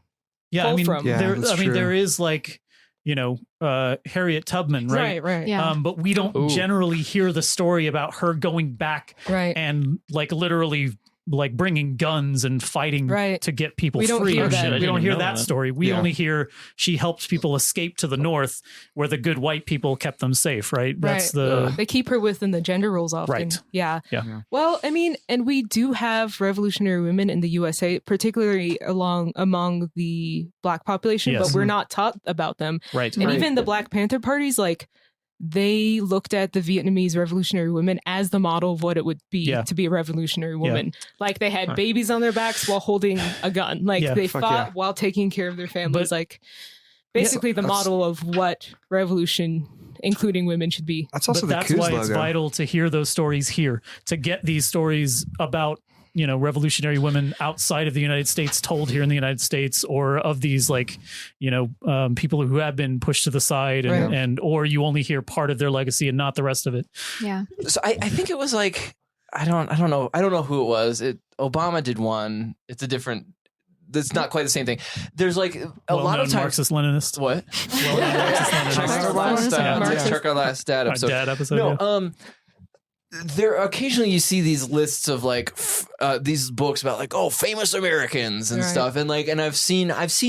Yeah, I pull mean, from. Yeah, that's true. there is like Harriet Tubman, right? Right. Yeah. But we don't Ooh. generally hear the story about her going back Right. and like literally like bringing guns and fighting Right. to get people We don't free. hear and that. shit. I We didn't don't even hear know that that. story. We Yeah. only hear she helped people escape to the north where the good white people kept them safe, right? That's the They keep her within the gender roles often. Right. Yeah. Yeah. Yeah. Well, I mean, and we do have revolutionary women in the USA, particularly among the Black population, Yes. but we're not taught about them. right. And Right. even the Black Panther parties, like they looked at the Vietnamese revolutionary women as the model of what it would be Yeah. to be a revolutionary woman. Like they had babies on their backs while holding a gun. Like Yeah. they Fuck fought yeah. while taking care of their families. But- like basically the that's- model of what revolution, including women, should be. That's also But the that's Coos why logo. it's vital to hear those stories here, to get these stories about revolutionary women outside of the United States told here in the United States, or of these people who have been pushed to the side, and or you only hear part of their legacy and not the rest of it. Yeah. So I think it was like I don't know who it was. Obama did one. It's a different. That's not quite the same thing. There's like a lot of times Marxist Leninist. What? Check our last dad episode. No, there occasionally you see these lists of like these books about like famous Americans and stuff, and I've seen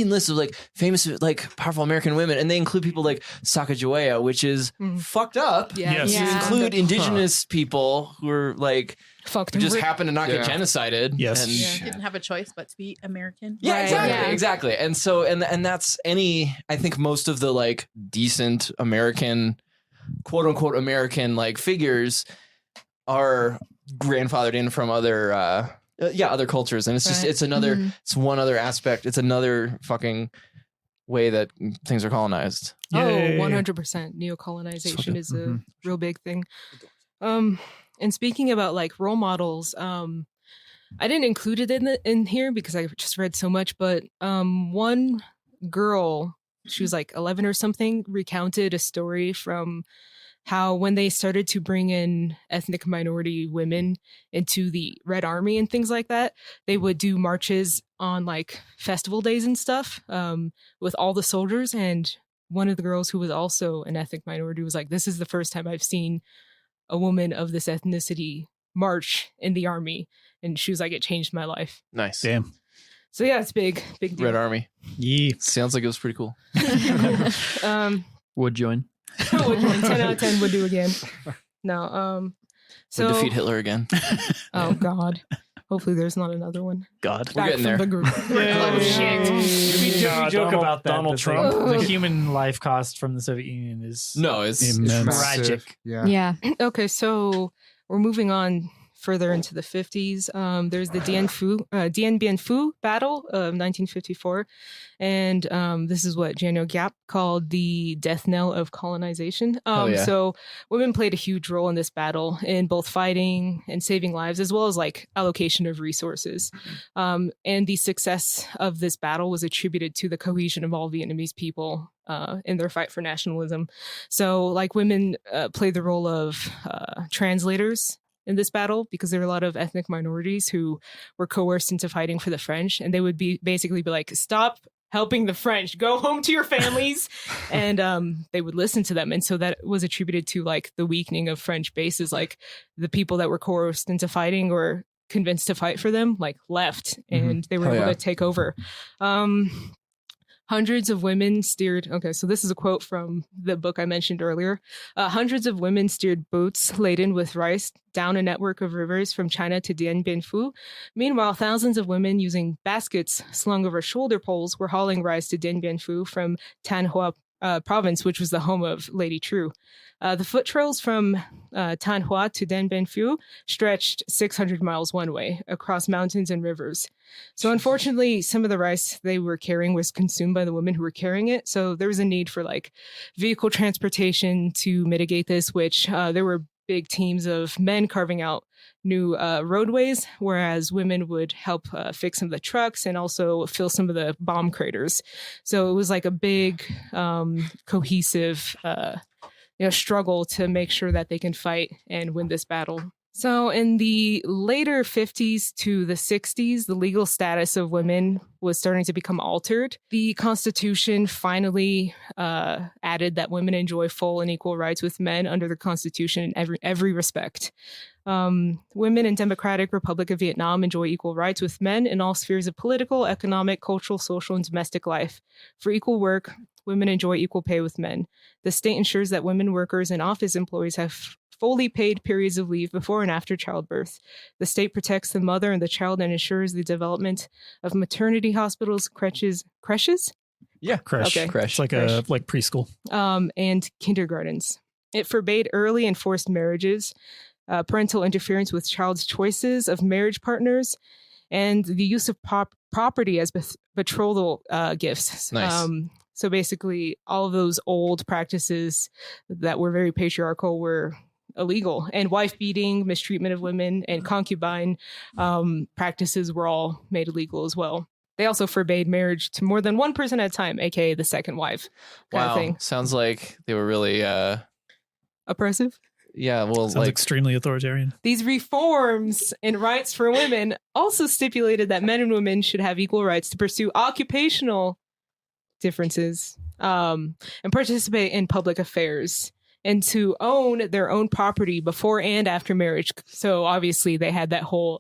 lists of like famous like powerful American women, and they include people like Sacagawea, which is fucked up. Yeah. You include indigenous people who are like fucked, who just happen to not get genocided. Yes, and Didn't have a choice but to be American. Yeah, exactly. And so and that's I think most of the like decent American, quote unquote American like figures are grandfathered in from other other cultures, and it's just it's one other aspect. It's another fucking way that things are colonized. Yay. 100% neocolonization is a real big thing. And speaking about like role models, I didn't include it in here because I just read so much, but one girl, she was like 11 or something, recounted a story from how when they started to bring in ethnic minority women into the Red Army and things like that, they would do marches on like festival days and stuff with all the soldiers. And one of the girls who was also an ethnic minority was like, this is the first time I've seen a woman of this ethnicity march in the army. And she was like, it changed my life. Nice. Damn. So yeah, it's big deal. Red Army. Yeah. Sounds like it was pretty cool. Would join. 10 out of 10 would do again. No. So Would defeat Hitler again. Oh God. Hopefully there's not another one. God. We're getting there. The group. Oh, shit. We joke about that. Donald but Trump. The human life cost from the Soviet Union is it's immense. tragic. Yeah. Okay, so we're moving on further into the 50s. There's the Dien Bien Phu battle of 1954. And this is what Janio Gap called the death knell of colonization. So women played a huge role in this battle in both fighting and saving lives, as well as like allocation of resources. And the success of this battle was attributed to the cohesion of all Vietnamese people in their fight for nationalism. So like women played the role of translators in this battle, because there were a lot of ethnic minorities who were coerced into fighting for the French, and they would basically be like, stop helping the French, go home to your families. And they would listen to them. And so that was attributed to like the weakening of French bases. Like the people that were coerced into fighting or convinced to fight for them like left, and they were able to take over. Hundreds of women steered. Okay, so this is a quote from the book I mentioned earlier. Hundreds of women steered boats laden with rice down a network of rivers from China to Dien Bien Phu. Meanwhile, thousands of women using baskets slung over shoulder poles were hauling rice to Dien Bien Phu from Thanh Hoa province, which was the home of Lady True. The foot trails from Thanh Hoa to Dien Bien Phu stretched 600 miles one way across mountains and rivers. So unfortunately, some of the rice they were carrying was consumed by the women who were carrying it. So there was a need for like vehicle transportation to mitigate this, which there were big teams of men carving out new roadways, whereas women would help fix some of the trucks and also fill some of the bomb craters. So it was like a big cohesive struggle to make sure that they can fight and win this battle. So in the later 50s to the 60s, the legal status of women was starting to become altered. The Constitution finally added that women enjoy full and equal rights with men under the Constitution in every respect. Women in Democratic Republic of Vietnam enjoy equal rights with men in all spheres of political, economic, cultural, social, and domestic life. For equal work, women enjoy equal pay with men. The state ensures that women workers and office employees have fully paid periods of leave before and after childbirth. The state protects the mother and the child and ensures the development of maternity hospitals, creches? Yeah, creche. Okay. Creche. It's like a preschool. And kindergartens. It forbade early and forced marriages, parental interference with child's choices of marriage partners, and the use of property as betrothal gifts. Nice. So basically, all of those old practices that were very patriarchal were illegal, and wife beating, mistreatment of women, and concubine practices were all made illegal as well. They also forbade marriage to more than one person at a time, aka the second wife. Kind of thing. Sounds like they were really Oppressive. yeah, well, Sounds like extremely authoritarian. These reforms and rights for women also stipulated that men and women should have equal rights to pursue occupational differences and participate in public affairs, and to own their own property before and after marriage. So obviously they had that whole,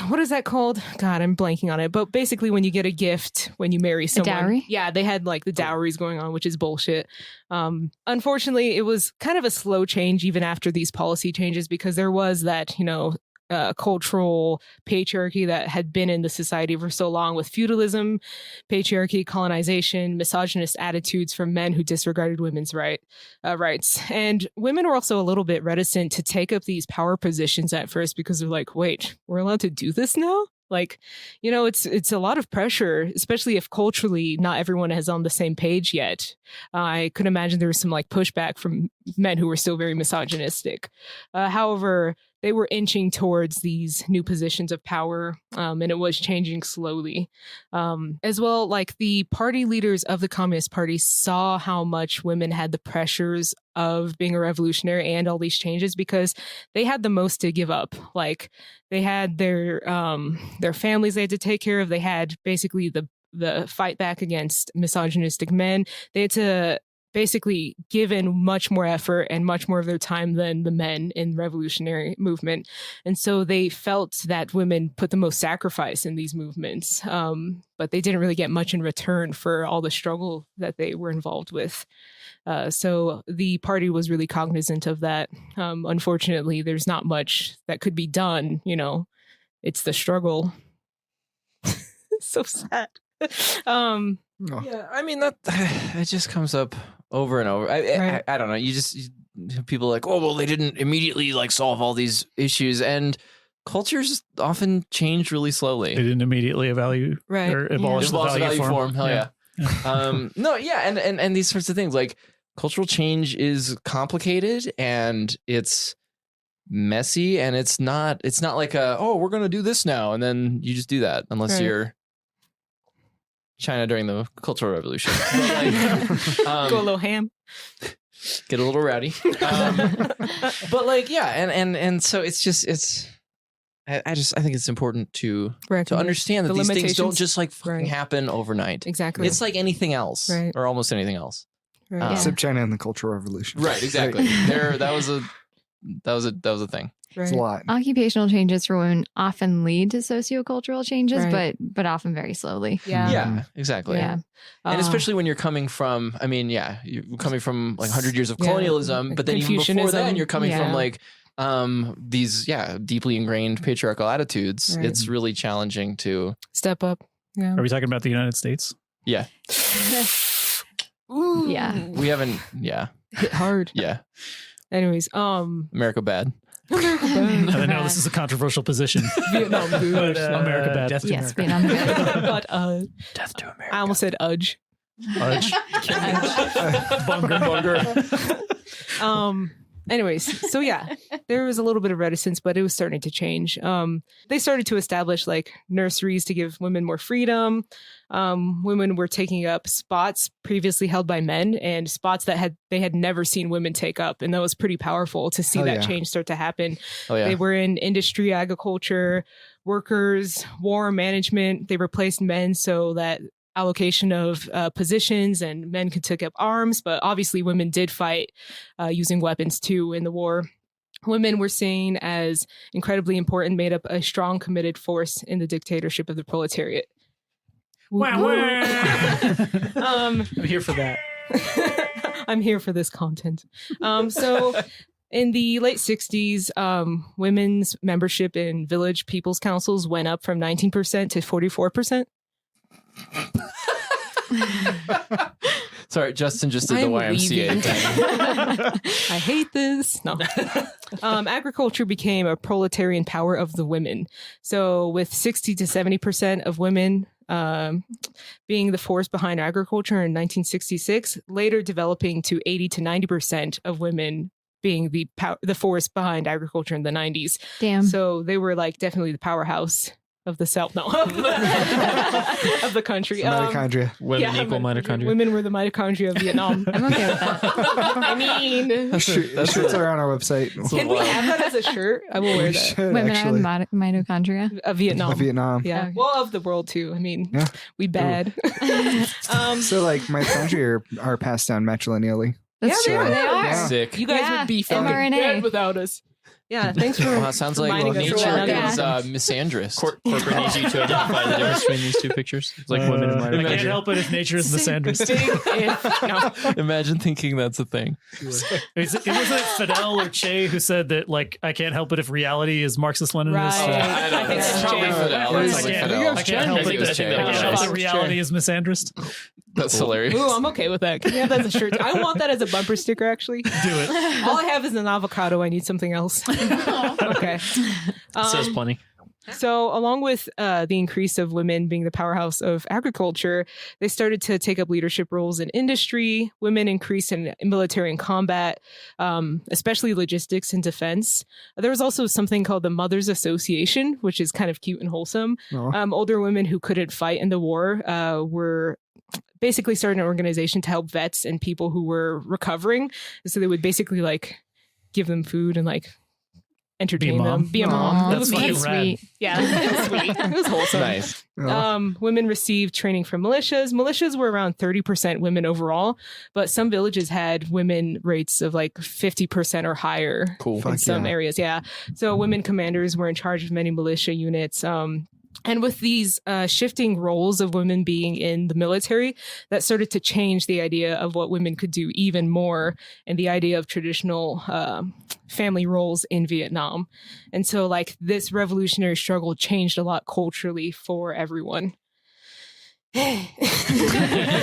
what is that called? God, I'm blanking on it. But basically when you get a gift, when you marry someone. dowry? Yeah, they had like the dowries going on, which is bullshit. Unfortunately, it was kind of a slow change even after these policy changes, because there was that, cultural patriarchy that had been in the society for so long, with feudalism, patriarchy, colonization, misogynist attitudes from men who disregarded women's rights. And women were also a little bit reticent to take up these power positions at first, because they're like, wait, we're allowed to do this now? Like, it's a lot of pressure, especially if culturally not everyone is on the same page yet. I could imagine there was some like pushback from men who were still very misogynistic. However, they were inching towards these new positions of power, and it was changing slowly. As well, like the party leaders of the Communist Party saw how much women had the pressures of being a revolutionary and all these changes, because they had the most to give up. Like they had their families they had to take care of. They had basically the fight back against misogynistic men. They had to basically give in much more effort and much more of their time than the men in the revolutionary movement. And so they felt that women put the most sacrifice in these movements, but they didn't really get much in return for all the struggle that they were involved with. So the party was really cognizant of that. Unfortunately, there's not much that could be done. It's the struggle. So sad. yeah, I mean that it just comes up over and over. Right. I don't know. People are like, oh well, they didn't immediately like solve all these issues, and cultures often change really slowly. They didn't immediately evaluate Right. or abolish the value form. Hell yeah. No, yeah, and these sorts of things, like cultural change is complicated and it's messy, and it's not like we're gonna do this now and then you just do that, unless Right. you're China during the Cultural Revolution. But like, Go a little ham. get a little rowdy. But like, yeah, and so I think it's important to understand that the these things don't limitations. just like fucking Right. happen overnight. Exactly. It's like anything else, Right. or almost anything else. Right. Except China and the Cultural Revolution. Right, exactly. That was a thing. It's a lot. Occupational changes for women often lead to sociocultural changes, Right. but often very slowly. Yeah. Yeah, exactly. Yeah. And especially when you're coming from, you're coming from like 100 years of colonialism, but then even before Confucianism. then, you're coming Yeah. from like these deeply ingrained patriarchal attitudes. Right. It's really challenging to Step up. Yeah. Are we talking about the United States? yeah. Ooh. Yeah. We haven't Hit hard. yeah. Anyways, America bad. I know this is a controversial position. Vietnam good. But, America bad. Death to Yes, America. Vietnam. But Death to America. I almost said udge. Udge. Bunger. Anyways, so yeah, there was a little bit of reticence, but it was starting to change. They started to establish like nurseries to give women more freedom. Women were taking up spots previously held by men, and spots that they had never seen women take up, and that was pretty powerful to see Hell that yeah. change start to happen. Oh yeah. They were in industry, agriculture, workers, war, management. They replaced men so that allocation of positions and men could take up arms, but obviously women did fight using weapons too in the war. Women were seen as incredibly important, made up a strong, committed force in the dictatorship of the proletariat. Wah, wah. Um, I'm here for that. I'm here for this content. So in the late 60s, women's membership in village people's councils went up from 19% to 44%. Sorry, Justin just did the I'm YMCA leaving. thing. I hate this. No. Agriculture became a proletarian power of the women. So with 60 to 70% of women being the force behind agriculture in 1966, later developing to 80 to 90% of women being the force behind agriculture in the 90s. Damn. So they were like definitely the powerhouse of the South, no, of the country. Mitochondria. Women equal mitochondria. Women were the mitochondria of Vietnam. I'm okay with that. I mean, Shirts are on our website. can we have that as a shirt? I will wear We that. should, Women actually. are the mitochondria. Of Vietnam. Vietnam. Yeah. Okay. Well, of the world too. I mean, Yeah. we bad. So like mitochondria are passed down matrilineally. That's Yeah, true. they They are. are. Yeah. Sick. You guys Yeah, would be fucking mRNA. dead without us. Yeah, thanks for. Wow, sounds like reminding us nature of that. is Yeah. misandrist. Corporate needs you to identify the difference between these two pictures. It's like women and I can't mitochondria. help it if nature is misandrist. No. Imagine thinking that's a thing. It wasn't Fidel or Che who said that, like, I can't help it if reality is Marxist-Leninist. Right. I know, I think it's it's probably Che. Fidel. It It's was like like Fidel. I can't help I think it it was Che. that reality is misandrist. That's hilarious. Ooh, I'm okay with that. Can you have that as a shirt? I want that as a bumper sticker, actually. Do it. All I have is an avocado. I need something else. Okay. Says plenty. So, along with the increase of women being the powerhouse of agriculture, they started to take up leadership roles in industry. Women increased in military and combat, especially logistics and defense. There was also something called the Mothers Association, which is kind of cute and wholesome. Oh. Older women who couldn't fight in the war were basically started an organization to help vets and people who were recovering. So they would basically like give them food and like entertain them, be a mom. Aw, It was fucking cute. rad. sweet. Yeah, it was sweet. It was wholesome. Nice. Women received training from militias. Militias were around 30% women overall, but some villages had women rates of like 50% or higher Cool. in Fuck some yeah. areas. Yeah. So women commanders were in charge of many militia units. And with these shifting roles of women being in the military, that started to change the idea of what women could do even more and the idea of traditional family roles in Vietnam. And so, like, this revolutionary struggle changed a lot culturally for everyone.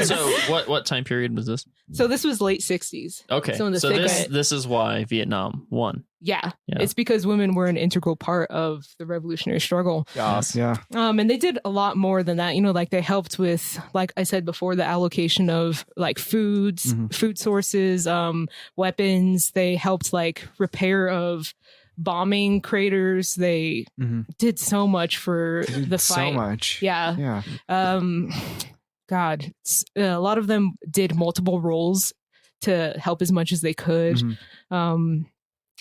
So what time period was this? So this was late 60s. Okay. So in the So thick of this it. this is why Vietnam won. Yeah. Yeah. It's because women were an integral part of the revolutionary struggle. Yes. Yeah. And they did a lot more than that. You know, like they helped with, like I said before, the allocation of like foods, food sources, weapons. They helped like repair of bombing craters. They did so much for the So fight. much. Yeah. Yeah. God, a lot of them did multiple roles to help as much as they could.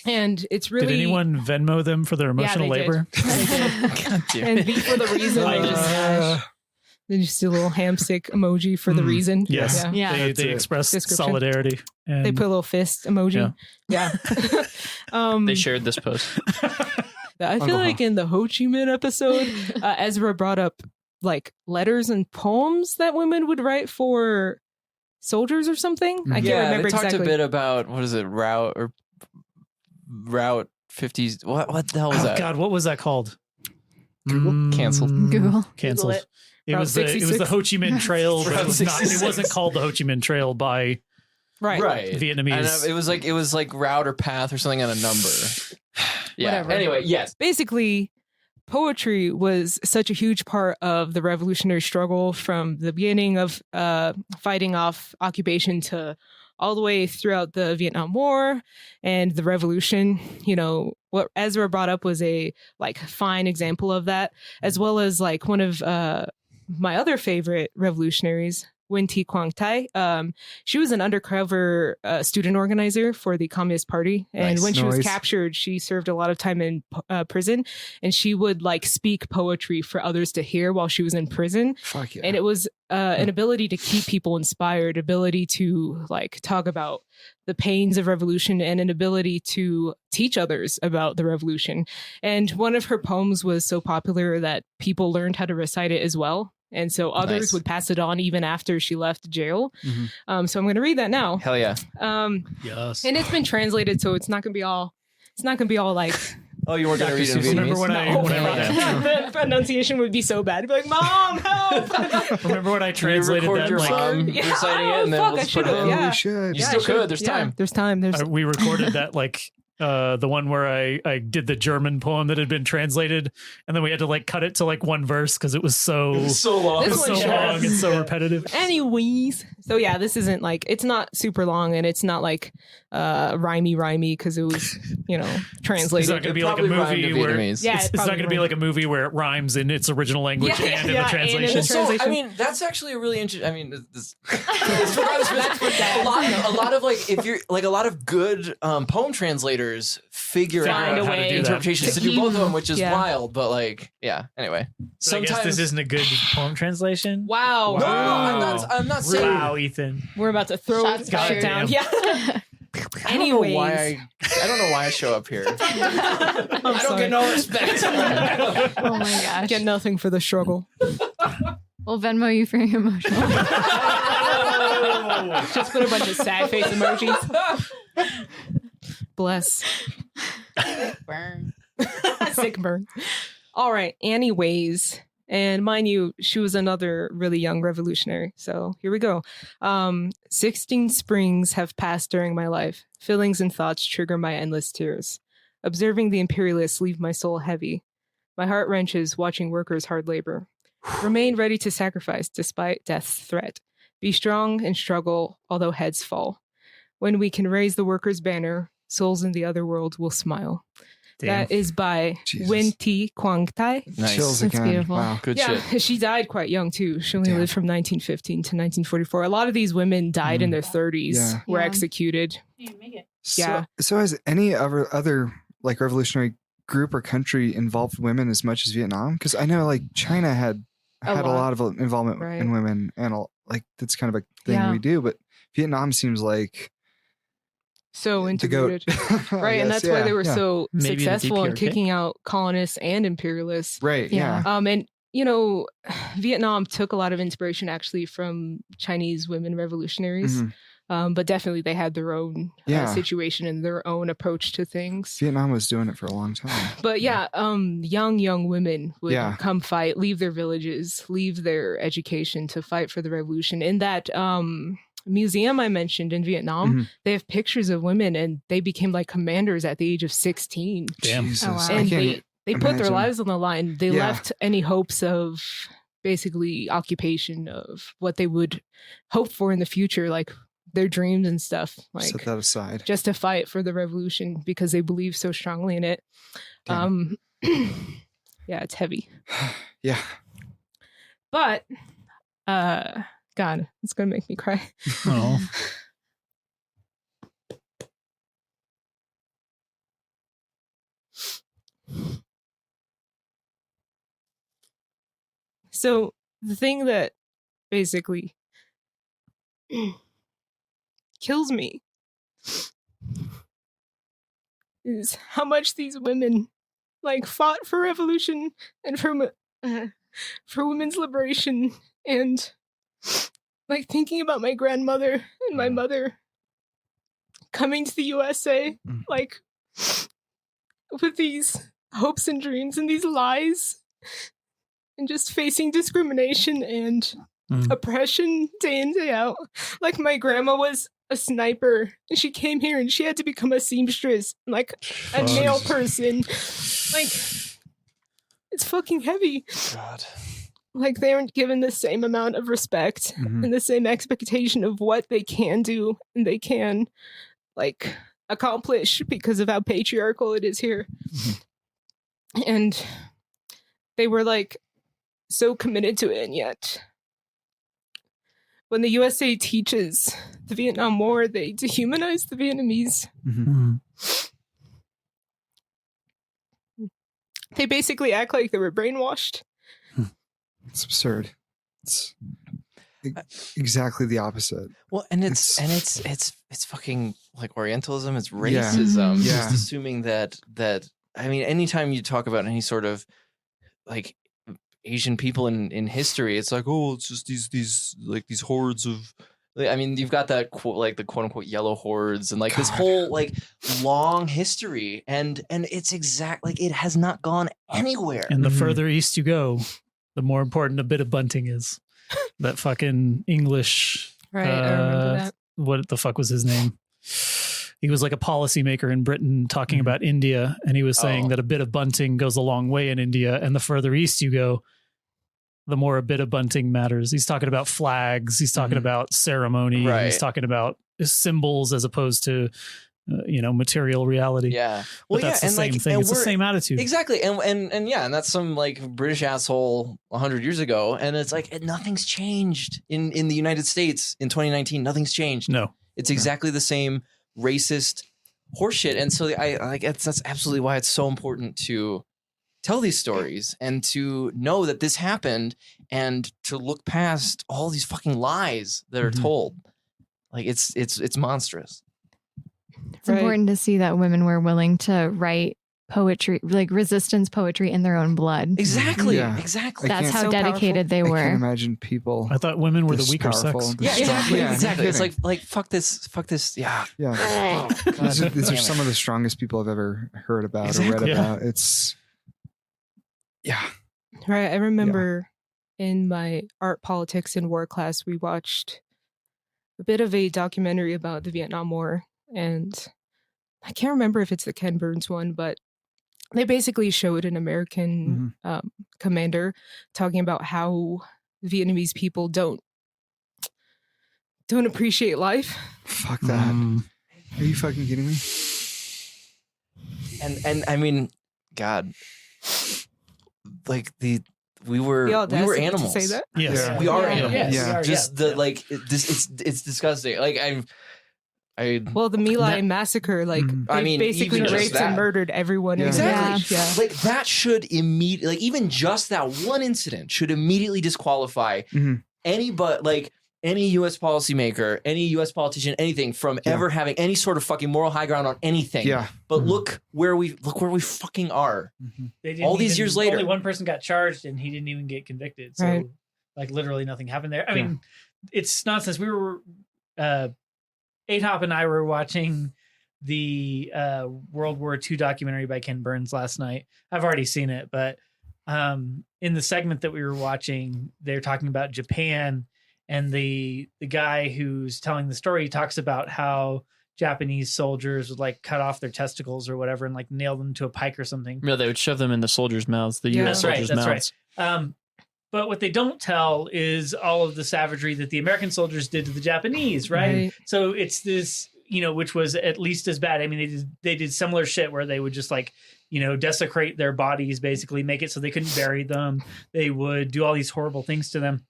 And it's really Did anyone Venmo them for their emotional they did. labor? They did. God damn And it. V for the reason they just do a little ham stick emoji for the reason. Yes. Yeah. Yeah. They That's it. expressed Description. solidarity. And They put a little fist emoji. Yeah. They shared this post. I feel like in the Ho Chi Minh episode, Ezra brought up like letters and poems that women would write for soldiers or something. I can't Yeah, remember they talked exactly. a bit about what is it, Route 50s. What the hell was oh that? God, what was that called? Canceled. Google. Canceled. Google it. It Route was the 66. Ho Chi Minh Trail, but it Route was not. It 66. wasn't called the Ho Chi Minh Trail by Right. Vietnamese. And it was like route or path or something on a number. Yeah. Whatever. Anyway, yes. Basically, poetry was such a huge part of the revolutionary struggle from the beginning of fighting off occupation to all the way throughout the Vietnam War and the revolution. You know, what Ezra brought up was a like fine example of that, as well as like one of my other favorite revolutionaries, Nguyen Thi Quang Thai. She was an undercover student organizer for the Communist Party. And Nice. when she was Nice. captured, she served a lot of time in prison. And she would like speak poetry for others to hear while she was in prison. Fuck yeah. And it was an ability to keep people inspired, ability to like talk about the pains of revolution, and an ability to teach others about the revolution. And one of her poems was so popular that people learned how to recite it as well. And so others Nice. would pass it on even after she left jail. Mhm. So I'm going to read that now. Hell yeah. yes. And it's been translated, so it's not going to be all. It's not going to be all like. Oh, you weren't going to read it in Seuss. Remember Vietnamese? when I wrote that? the pronunciation would be so bad. I'd be like, Mom, help! Remember when I You translated record that? your like, mom Yeah, reciting it, oh, and then fuck, we'll I just put it should've, in. yeah. We should. You Yeah, still I should- could. There's yeah, time. There's time. There's we recorded that like the one where I did the German poem that had been translated, and then we had to like cut it to like one verse because it was so long. it was so long and so repetitive. Anyways, so yeah, this isn't like, it's not super long, and it's not like rhymey because it was, translated. It's not going to be like a Probably rhymed movie to where Vietnamese. it's not going to be like a movie where it rhymes in its original language and in the translation. So, I mean, that's actually a really interesting. I mean, a lot of like, if you're like, a lot of good poem translators figure Find out a how to way do interpretations to do both of them, which is wild. But like, yeah. Anyway, So I guess this isn't a good poem translation. Wow. No, I'm not saying. Wow, Ethan. We're about to throw Shots this shit down. fired. Yeah. I don't know why I don't know why I show up here. I don't get no respect. Oh my gosh. Get nothing for the struggle. We'll Venmo you for your emotional. Just put a bunch of sad face emojis. Bless. Burn. Sick burn. All right. Anyways. And mind you, she was another really young revolutionary. So here we go. 16 springs have passed during my life. Feelings and thoughts trigger my endless tears. Observing the imperialists leave my soul heavy. My heart wrenches watching workers hard labor. Remain ready to sacrifice despite death's threat. Be strong and struggle, although heads fall. When we can raise the workers' banner, souls in the other world will smile. Damn. That is by Jesus. Wen Ti Quang Tai. Nice. Chills That's again. beautiful. Wow. Good Yeah, shit. she died quite young too. She only Damn. lived from 1915 to 1944. A lot of these women died in their 30s, Yeah. were Yeah. executed. So, Yeah. So has any other like revolutionary group or country involved women as much as Vietnam? Because I know like China had A a lot of involvement Right. in women, and like that's kind of a thing Yeah. we do. But Vietnam seems like So the goat, integrated. Right, and Yes, that's why yeah, they were yeah. so Maybe the successful in DPRK? kicking out colonists and imperialists. right. Yeah. Yeah. And Vietnam took a lot of inspiration actually from Chinese women revolutionaries. Mhm. But definitely they had their own Yeah. situation and their own approach to things. Vietnam was doing it for a long time. But yeah, young women would Yeah. come fight, leave their villages, leave their education to fight for the revolution. In that museum I mentioned in Vietnam, Mhm. they have pictures of women, and they became like commanders at the age of 16. Damn. Jesus, Oh, wow. I And can't. they put their imagine. lives on the line. They Yeah. left any hopes of basically occupation of what they would hope for in the future, like their dreams and stuff, like Set that aside. just to fight for the revolution because they believe so strongly in it. Damn. Yeah, it's heavy. Yeah. But God, it's gonna make me cry. Oh. So the thing that basically kills me is how much these women like fought for revolution and for women's liberation, and like thinking about my grandmother and my mother coming to the USA Mm. like with these hopes and dreams and these lies and just facing discrimination and oppression day in day out. Like my grandma was a sniper and she came here and she had to become a seamstress, like a nail person. Like it's fucking heavy. God. Like they aren't given the same amount of respect Mhm. and the same expectation of what they can do and they can like accomplish because of how patriarchal it is here. And they were like so committed to it, and yet when the USA teaches the Vietnam War, they dehumanize the Vietnamese. Mhm. They basically act like they were brainwashed. It's absurd. It's exactly the opposite. Well, and it's fucking like Orientalism. It's racism. Yeah. Just assuming that I mean, anytime you talk about any sort of like Asian people in history, it's like, oh, it's just these hordes of. I mean, you've got that quote, like the quote unquote yellow hordes, and like this God. whole like long history, and it's exact like it has not gone anywhere. And the Mhm. further east you go, the more important a bit of bunting is. That fucking English. Right, I remember that. What the fuck was his name? he was like a policymaker in Britain talking about India, and he was saying that a bit of bunting goes a long way in India, and the further east you go, the more a bit of bunting matters. He's talking about flags. He's talking about ceremony. Right. He's talking about symbols as opposed to, material reality. Yeah. But that's the same thing. It's the same attitude. Exactly. And that's some like British asshole 100 years ago. And it's like, nothing's changed in the United States in 2019. Nothing's changed. No. It's exactly the same racist horseshit. And so that's absolutely why it's so important to tell these stories and to know that this happened and to look past all these fucking lies that are told. Like it's monstrous. It's important to see that women were willing to write poetry, like resistance poetry in their own blood. Exactly. Yeah. Exactly. That's how So dedicated they I can't were. imagine people. I thought women were the this weaker powerful sex. and this strong. Exactly. Yeah, no Exactly. It's kidding. like fuck this. Yeah. Yeah. Oh, God These damn are it. some of the strongest people I've ever heard about or Exactly. read about. It's Right. I remember in my art, politics, and war class, we watched a bit of a documentary about the Vietnam War. And I can't remember if it's the Ken Burns one, but they basically showed an American commander talking about how Vietnamese people don't appreciate life. fuck that. Are you fucking kidding me? And I mean, God, like we were The audacity to animals. say that? Yes. Yeah. We are Yeah. animals. Yes, Yeah. we are, Just yeah. the like it's disgusting. Like Well, the My Lai That- massacre, like, I they mean, basically even just raped that. and murdered everyone. Yeah. in the Exactly. village. Yeah. Like that should immediately, like even just that one incident should immediately disqualify any U.S. policymaker, any U.S. politician, anything from ever having any sort of fucking moral high ground on anything. Yeah. But look where we fucking are. They didn't All these years later. only one person got charged and he didn't even get convicted. So Right. like literally nothing happened there. I mean, it's nonsense. We were Hop and I were watching the World War II documentary by Ken Burns last night. I've already seen it, but in the segment that we were watching, they're talking about Japan, and the guy who's telling the story talks about how Japanese soldiers would like cut off their testicles or whatever and like nail them to a pike or something. No, they would shove them in the soldiers' mouths, the Yeah. U.S. That's right, soldiers' that's right. mouths. But what they don't tell is all of the savagery that the American soldiers did to the Japanese, right? So it's this, which was at least as bad. I mean, they did similar shit where they would just like, desecrate their bodies, basically make it so they couldn't bury them. They would do all these horrible things to them.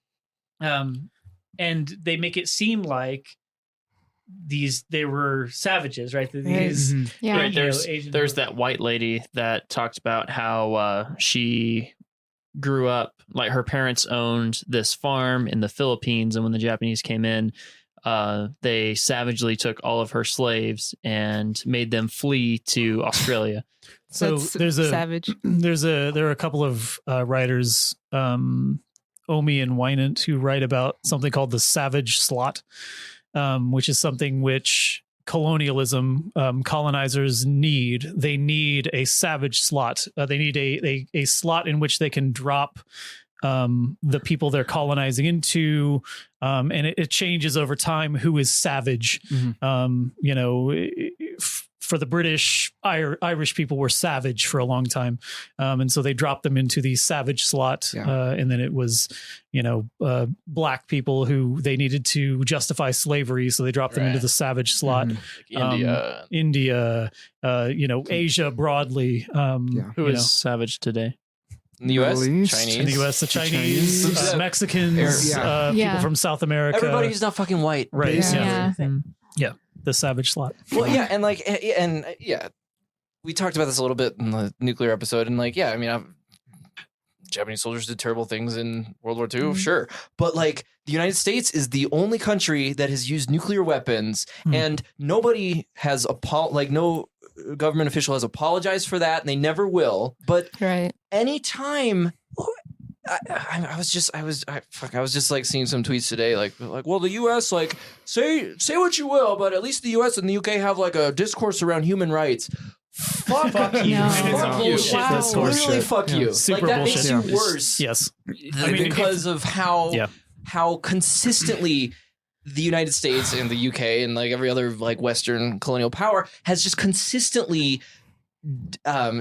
And they make it seem like they were savages, right? These, Yeah. Right, Asian- there's that white lady that talked about how she grew up, like her parents owned this farm in the Philippines, and when the Japanese came in, they savagely took all of her slaves and made them flee to Australia. So That's there's savage. there are a couple of writers, Omi and Wynant, who write about something called the savage slot, which is something which colonialism colonizers need. They need a savage slot. They need a slot in which they can drop the people they're colonizing into, and it changes over time who is savage. For the British, Irish people were savage for a long time, and so they dropped them into the savage slot. And then it was, black people who they needed to justify slavery, so they dropped them into the savage slot. India. India, Asia broadly. Who is savage today? In the U.S., Middle East. Chinese. In the U.S., the Chinese, Chinese. Mexicans, Yeah. people from South America. Everybody who's not fucking white. Right. Yeah. The savage slot. Well, yeah, and we talked about this a little bit in the nuclear episode, and Japanese soldiers did terrible things in World War II, sure, but like the United States is the only country that has used nuclear weapons, and nobody has no government official has apologized for that, and they never will. But anytime. I was just like seeing some tweets today, like, well, the U.S. like say what you will, but at least the U.S. and the U.K. have like a discourse around human rights. Fuck you! No. Fuck you! bullshit Wow. discourse. Literally, fuck you! Super like that bullshit. makes you worse. Yes. Because of how consistently the United States and the UK and like every other like Western colonial power has just consistently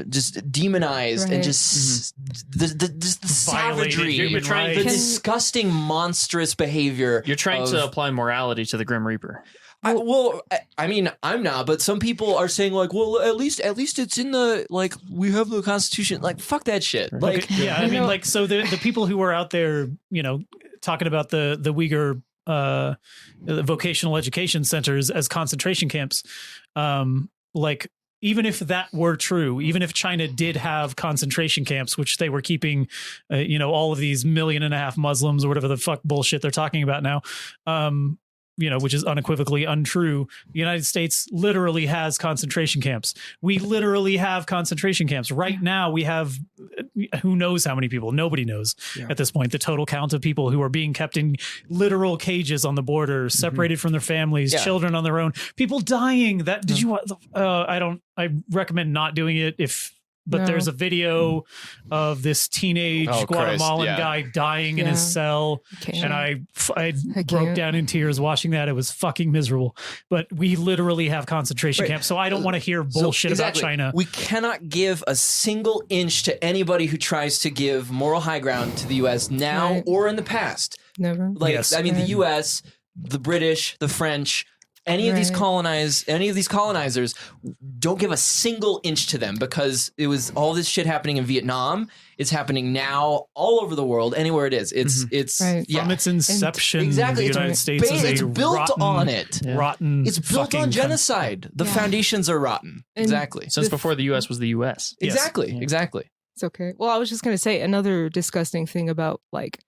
just demonized and just the savagery, human rights. the disgusting, monstrous behavior. You're trying to apply morality to the Grim Reaper. I mean, I'm not, but some people are saying like, well, at least it's in the like we have the Constitution. Like, fuck that shit. Like, Okay, yeah, I mean, like, so the people who are out there, talking about the Uyghur the vocational education centers as concentration camps, like, even if that were true, even if China did have concentration camps, which they were keeping, all of these 1.5 million Muslims or whatever the fuck bullshit they're talking about now, which is unequivocally untrue. The United States literally has concentration camps. We literally have concentration camps. Right now, we have who knows how many people. Nobody knows at this point the total count of people who are being kept in literal cages on the border, separated from their families, children on their own, people dying. That did you want? I recommend not doing it But there's a video of this teenage Guatemalan guy dying in his cell. And I broke down in tears watching that. It was fucking miserable. But we literally have concentration camps. So I don't want to hear bullshit about China. We cannot give a single inch to anybody who tries to give moral high ground to the U.S. now or in the past. Never. The U.S., the British, the French, any of these colonizers, don't give a single inch to them, because it was all this shit happening in Vietnam. It's happening now all over the world, anywhere it is. It's from its inception. The United States it's built rotten, on it. Rotten. It's built on genocide. The foundations are rotten. And Since before the U.S. was the U.S. Exactly. It's okay. Well, I was just going to say another disgusting thing about like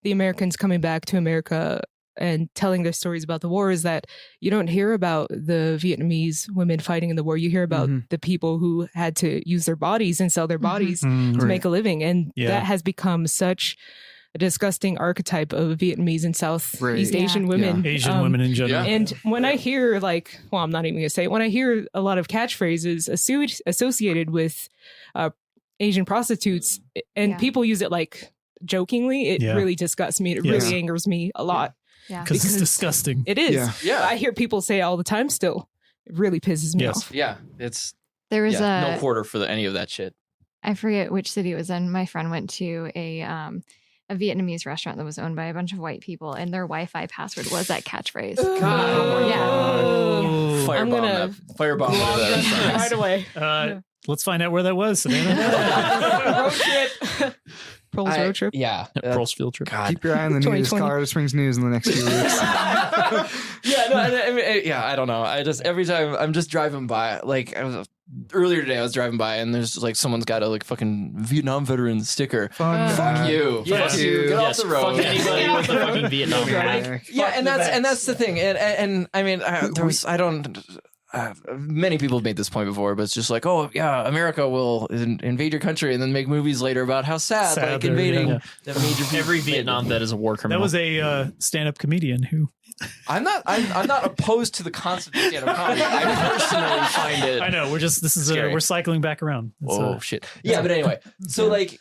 the Americans coming back to America and telling their stories about the war is that you don't hear about the Vietnamese women fighting in the war. You hear about the people who had to use their bodies and sell their bodies to make a living. And that has become such a disgusting archetype of Vietnamese and Southeast Asian women. Asian women in general. And when I hear I'm not even going to say it. When I hear a lot of catchphrases associated with Asian prostitutes and people use it like jokingly, it really disgusts me. It really angers me a lot. Yeah. Because it's disgusting. It is. Yeah. I hear people say it all the time still. It really pisses me off. Yeah. There was no quarter for any of that shit. I forget which city it was in. My friend went to a Vietnamese restaurant that was owned by a bunch of white people, and their Wi-Fi password was that catchphrase. Firebomb that right away. Let's find out where that was, Savannah. Road trip. Proles road trip. Yeah. Proles field trip. God. Keep your eye on the news. Colorado Springs news in the next few weeks. I don't know. Every time I'm just driving by, earlier today I was driving by and there's like someone's got a like fucking Vietnam veteran sticker. Fuck you. Yes. Fuck you. Get off the road. Fuck anybody with a fucking Vietnam flag. Yeah, and that's the thing. And I mean, many people have made this point before, but it's just like, oh yeah, America will invade your country and then make movies later about how sad like invading the major. Every Vietnam vet is a war criminal. That was a stand-up comedian who. I'm not opposed to the concept of stand-up comedy. I personally find it. I know we're cycling back around. Shit. Yeah, but anyway, so like,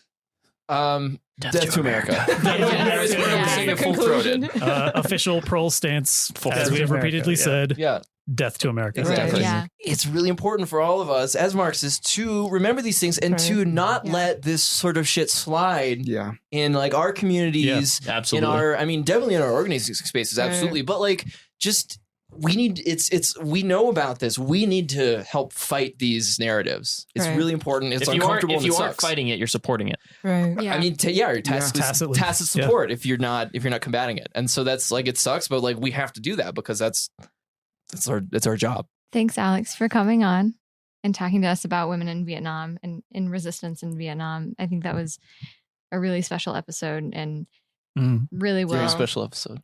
Death to America. We're saying it full-throated. Official Proles stance, as we have repeatedly said. Yeah. Death to America. Exactly. Yeah. It's really important for all of us as Marxists to remember these things and to not let this sort of shit slide in like our communities, absolutely. Definitely in our organizing spaces, absolutely. But like, just we know about this. We need to help fight these narratives. It's really important. It's uncomfortable. If you aren't fighting it, you're supporting it. Right. Yeah. I mean, you're tacit support if you're not combating it. And so that's like, it sucks, but like we have to do that because that's our job. Thanks, Alex, for coming on and talking to us about women in Vietnam and in resistance in Vietnam. I think that was a really special episode and really will. Very special episode.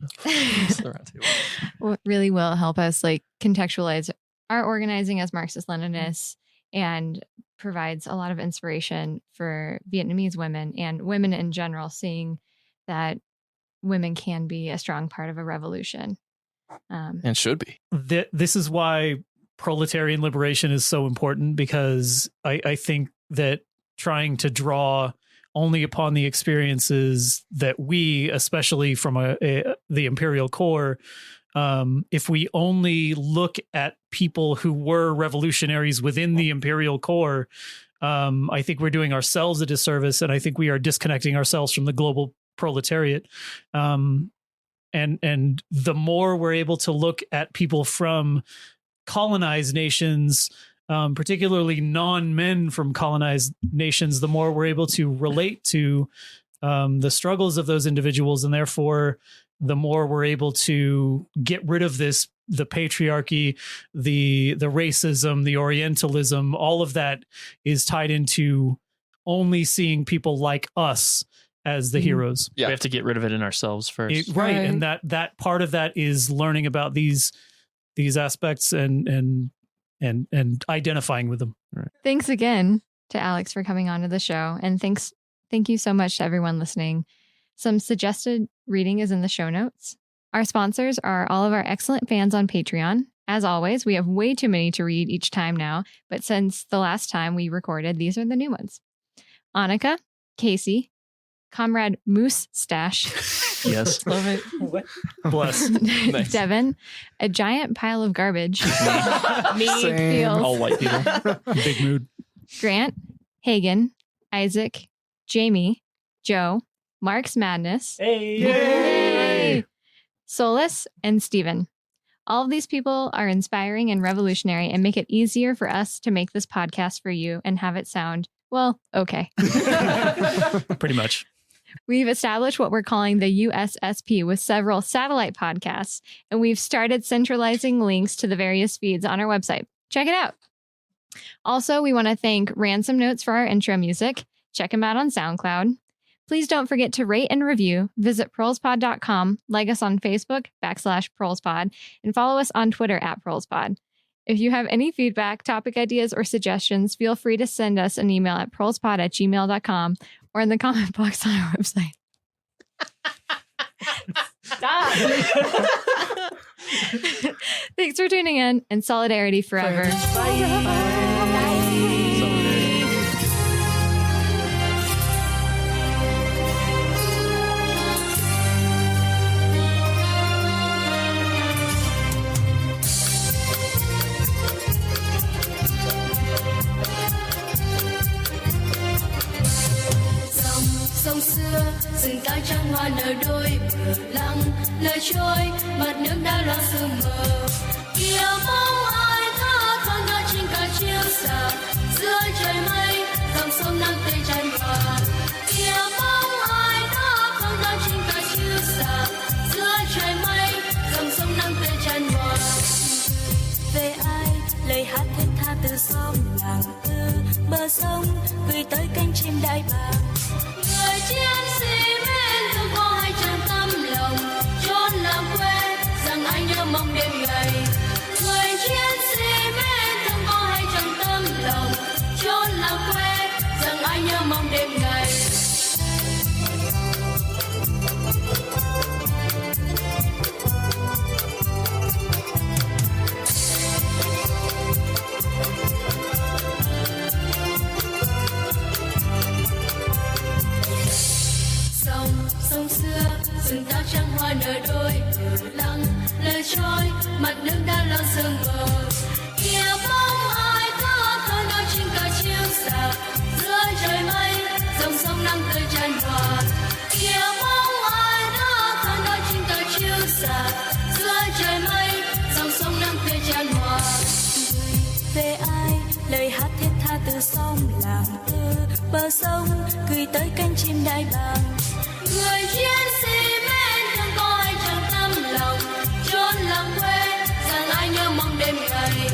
Really will help us like contextualize our organizing as Marxist-Leninists and provides a lot of inspiration for Vietnamese women and women in general, seeing that women can be a strong part of a revolution. And should be. This is why proletarian liberation is so important, because I think that trying to draw only upon the experiences that we, especially from the imperial core, if we only look at people who were revolutionaries within the imperial core, I think we're doing ourselves a disservice, and I think we are disconnecting ourselves from the global proletariat. And the more we're able to look at people from colonized nations, particularly non-men from colonized nations, the more we're able to relate to the struggles of those individuals, and therefore the more we're able to get rid of the patriarchy, the racism, the Orientalism. All of that is tied into only seeing people like us as the heroes. Yeah. We have to get rid of it in ourselves first. Right. And that part of that is learning about these aspects and identifying with them. Right. Thanks again to Alex for coming on to the show. And thank you so much to everyone listening. Some suggested reading is in the show notes. Our sponsors are all of our excellent fans on Patreon. As always, we have way too many to read each time now, but since the last time we recorded, these are the new ones. Annika, Casey, Comrade Moose Stash. Yes. Love it. What? Bless. Nice. Devin, a giant pile of garbage. Me, Same. Fields, All white people. Big mood. Grant, Hagen, Isaac, Jamie, Joe, Mark's Madness, Hey. Yay! Solus, and Steven. All of these people are inspiring and revolutionary and make it easier for us to make this podcast for you and have it sound, well, okay. Pretty much. We've established what we're calling the USSP with several satellite podcasts, and we've started centralizing links to the various feeds on our website. Check it out. Also, we want to thank Ransom Notes for our intro music. Check them out on SoundCloud. Please don't forget to rate and review. Visit prolespod.com, like us on Facebook /prolespod, and follow us on Twitter @prolespod. If you have any feedback, topic ideas, or suggestions, feel free to send us an email at prolespod@gmail.com or in the comment box on our website. Stop. Thanks for tuning in, and solidarity forever. Sông xưa rừng cao trăng hoa nở đôi bờ lặng lời trôi mặt nước đã loang sương mờ kia bóng ai tha thoáng ngã trên cả chiều xa giữa trời mây dòng sông nắng tươi tràn hòa kia bóng ai tha thoáng ngã trên cả chiều xa giữa trời mây dòng sông nắng tươi tràn hòa về ai lời hát thiết tha từ xóm làng từ bờ sông gửi tới cánh chim đại bàng người chiến sĩ bên thương có hai chân tâm lòng chốn làng quê rằng ai nhớ mong đêm ngày người chiến sĩ bên thương có hai chân tâm lòng chốn làng quê rằng ai nhớ mong đêm ngày sông xưa rừng cao trăng hoa nở đôi bờ lặng lời trôi mặt nước đã loang sương mờ kia bóng ai có thơ nói trên cả chiều xa giữa trời mây dòng sông nắng tươi tràn hòa kia bóng ai có thơ nói trên cả chiều xa giữa trời mây dòng sông nắng tươi tràn hòa về ai lời hát thiết tha từ xóm làng từ bờ sông gửi tới cánh chim đại bàng người chiến sĩ bên thương có hai chân tâm lòng chốn làng quê rằng ai nhớ mong đêm ngày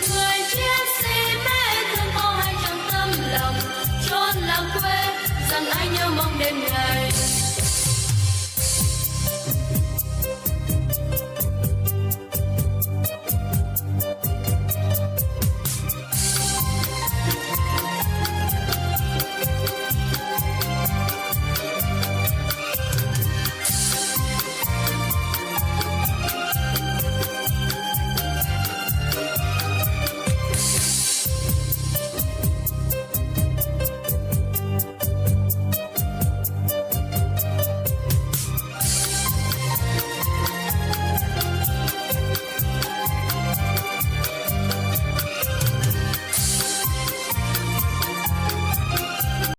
người chiến sĩ bên thương có hai chân tâm lòng chốn làng quê rằng ai nhớ mong đêm ngày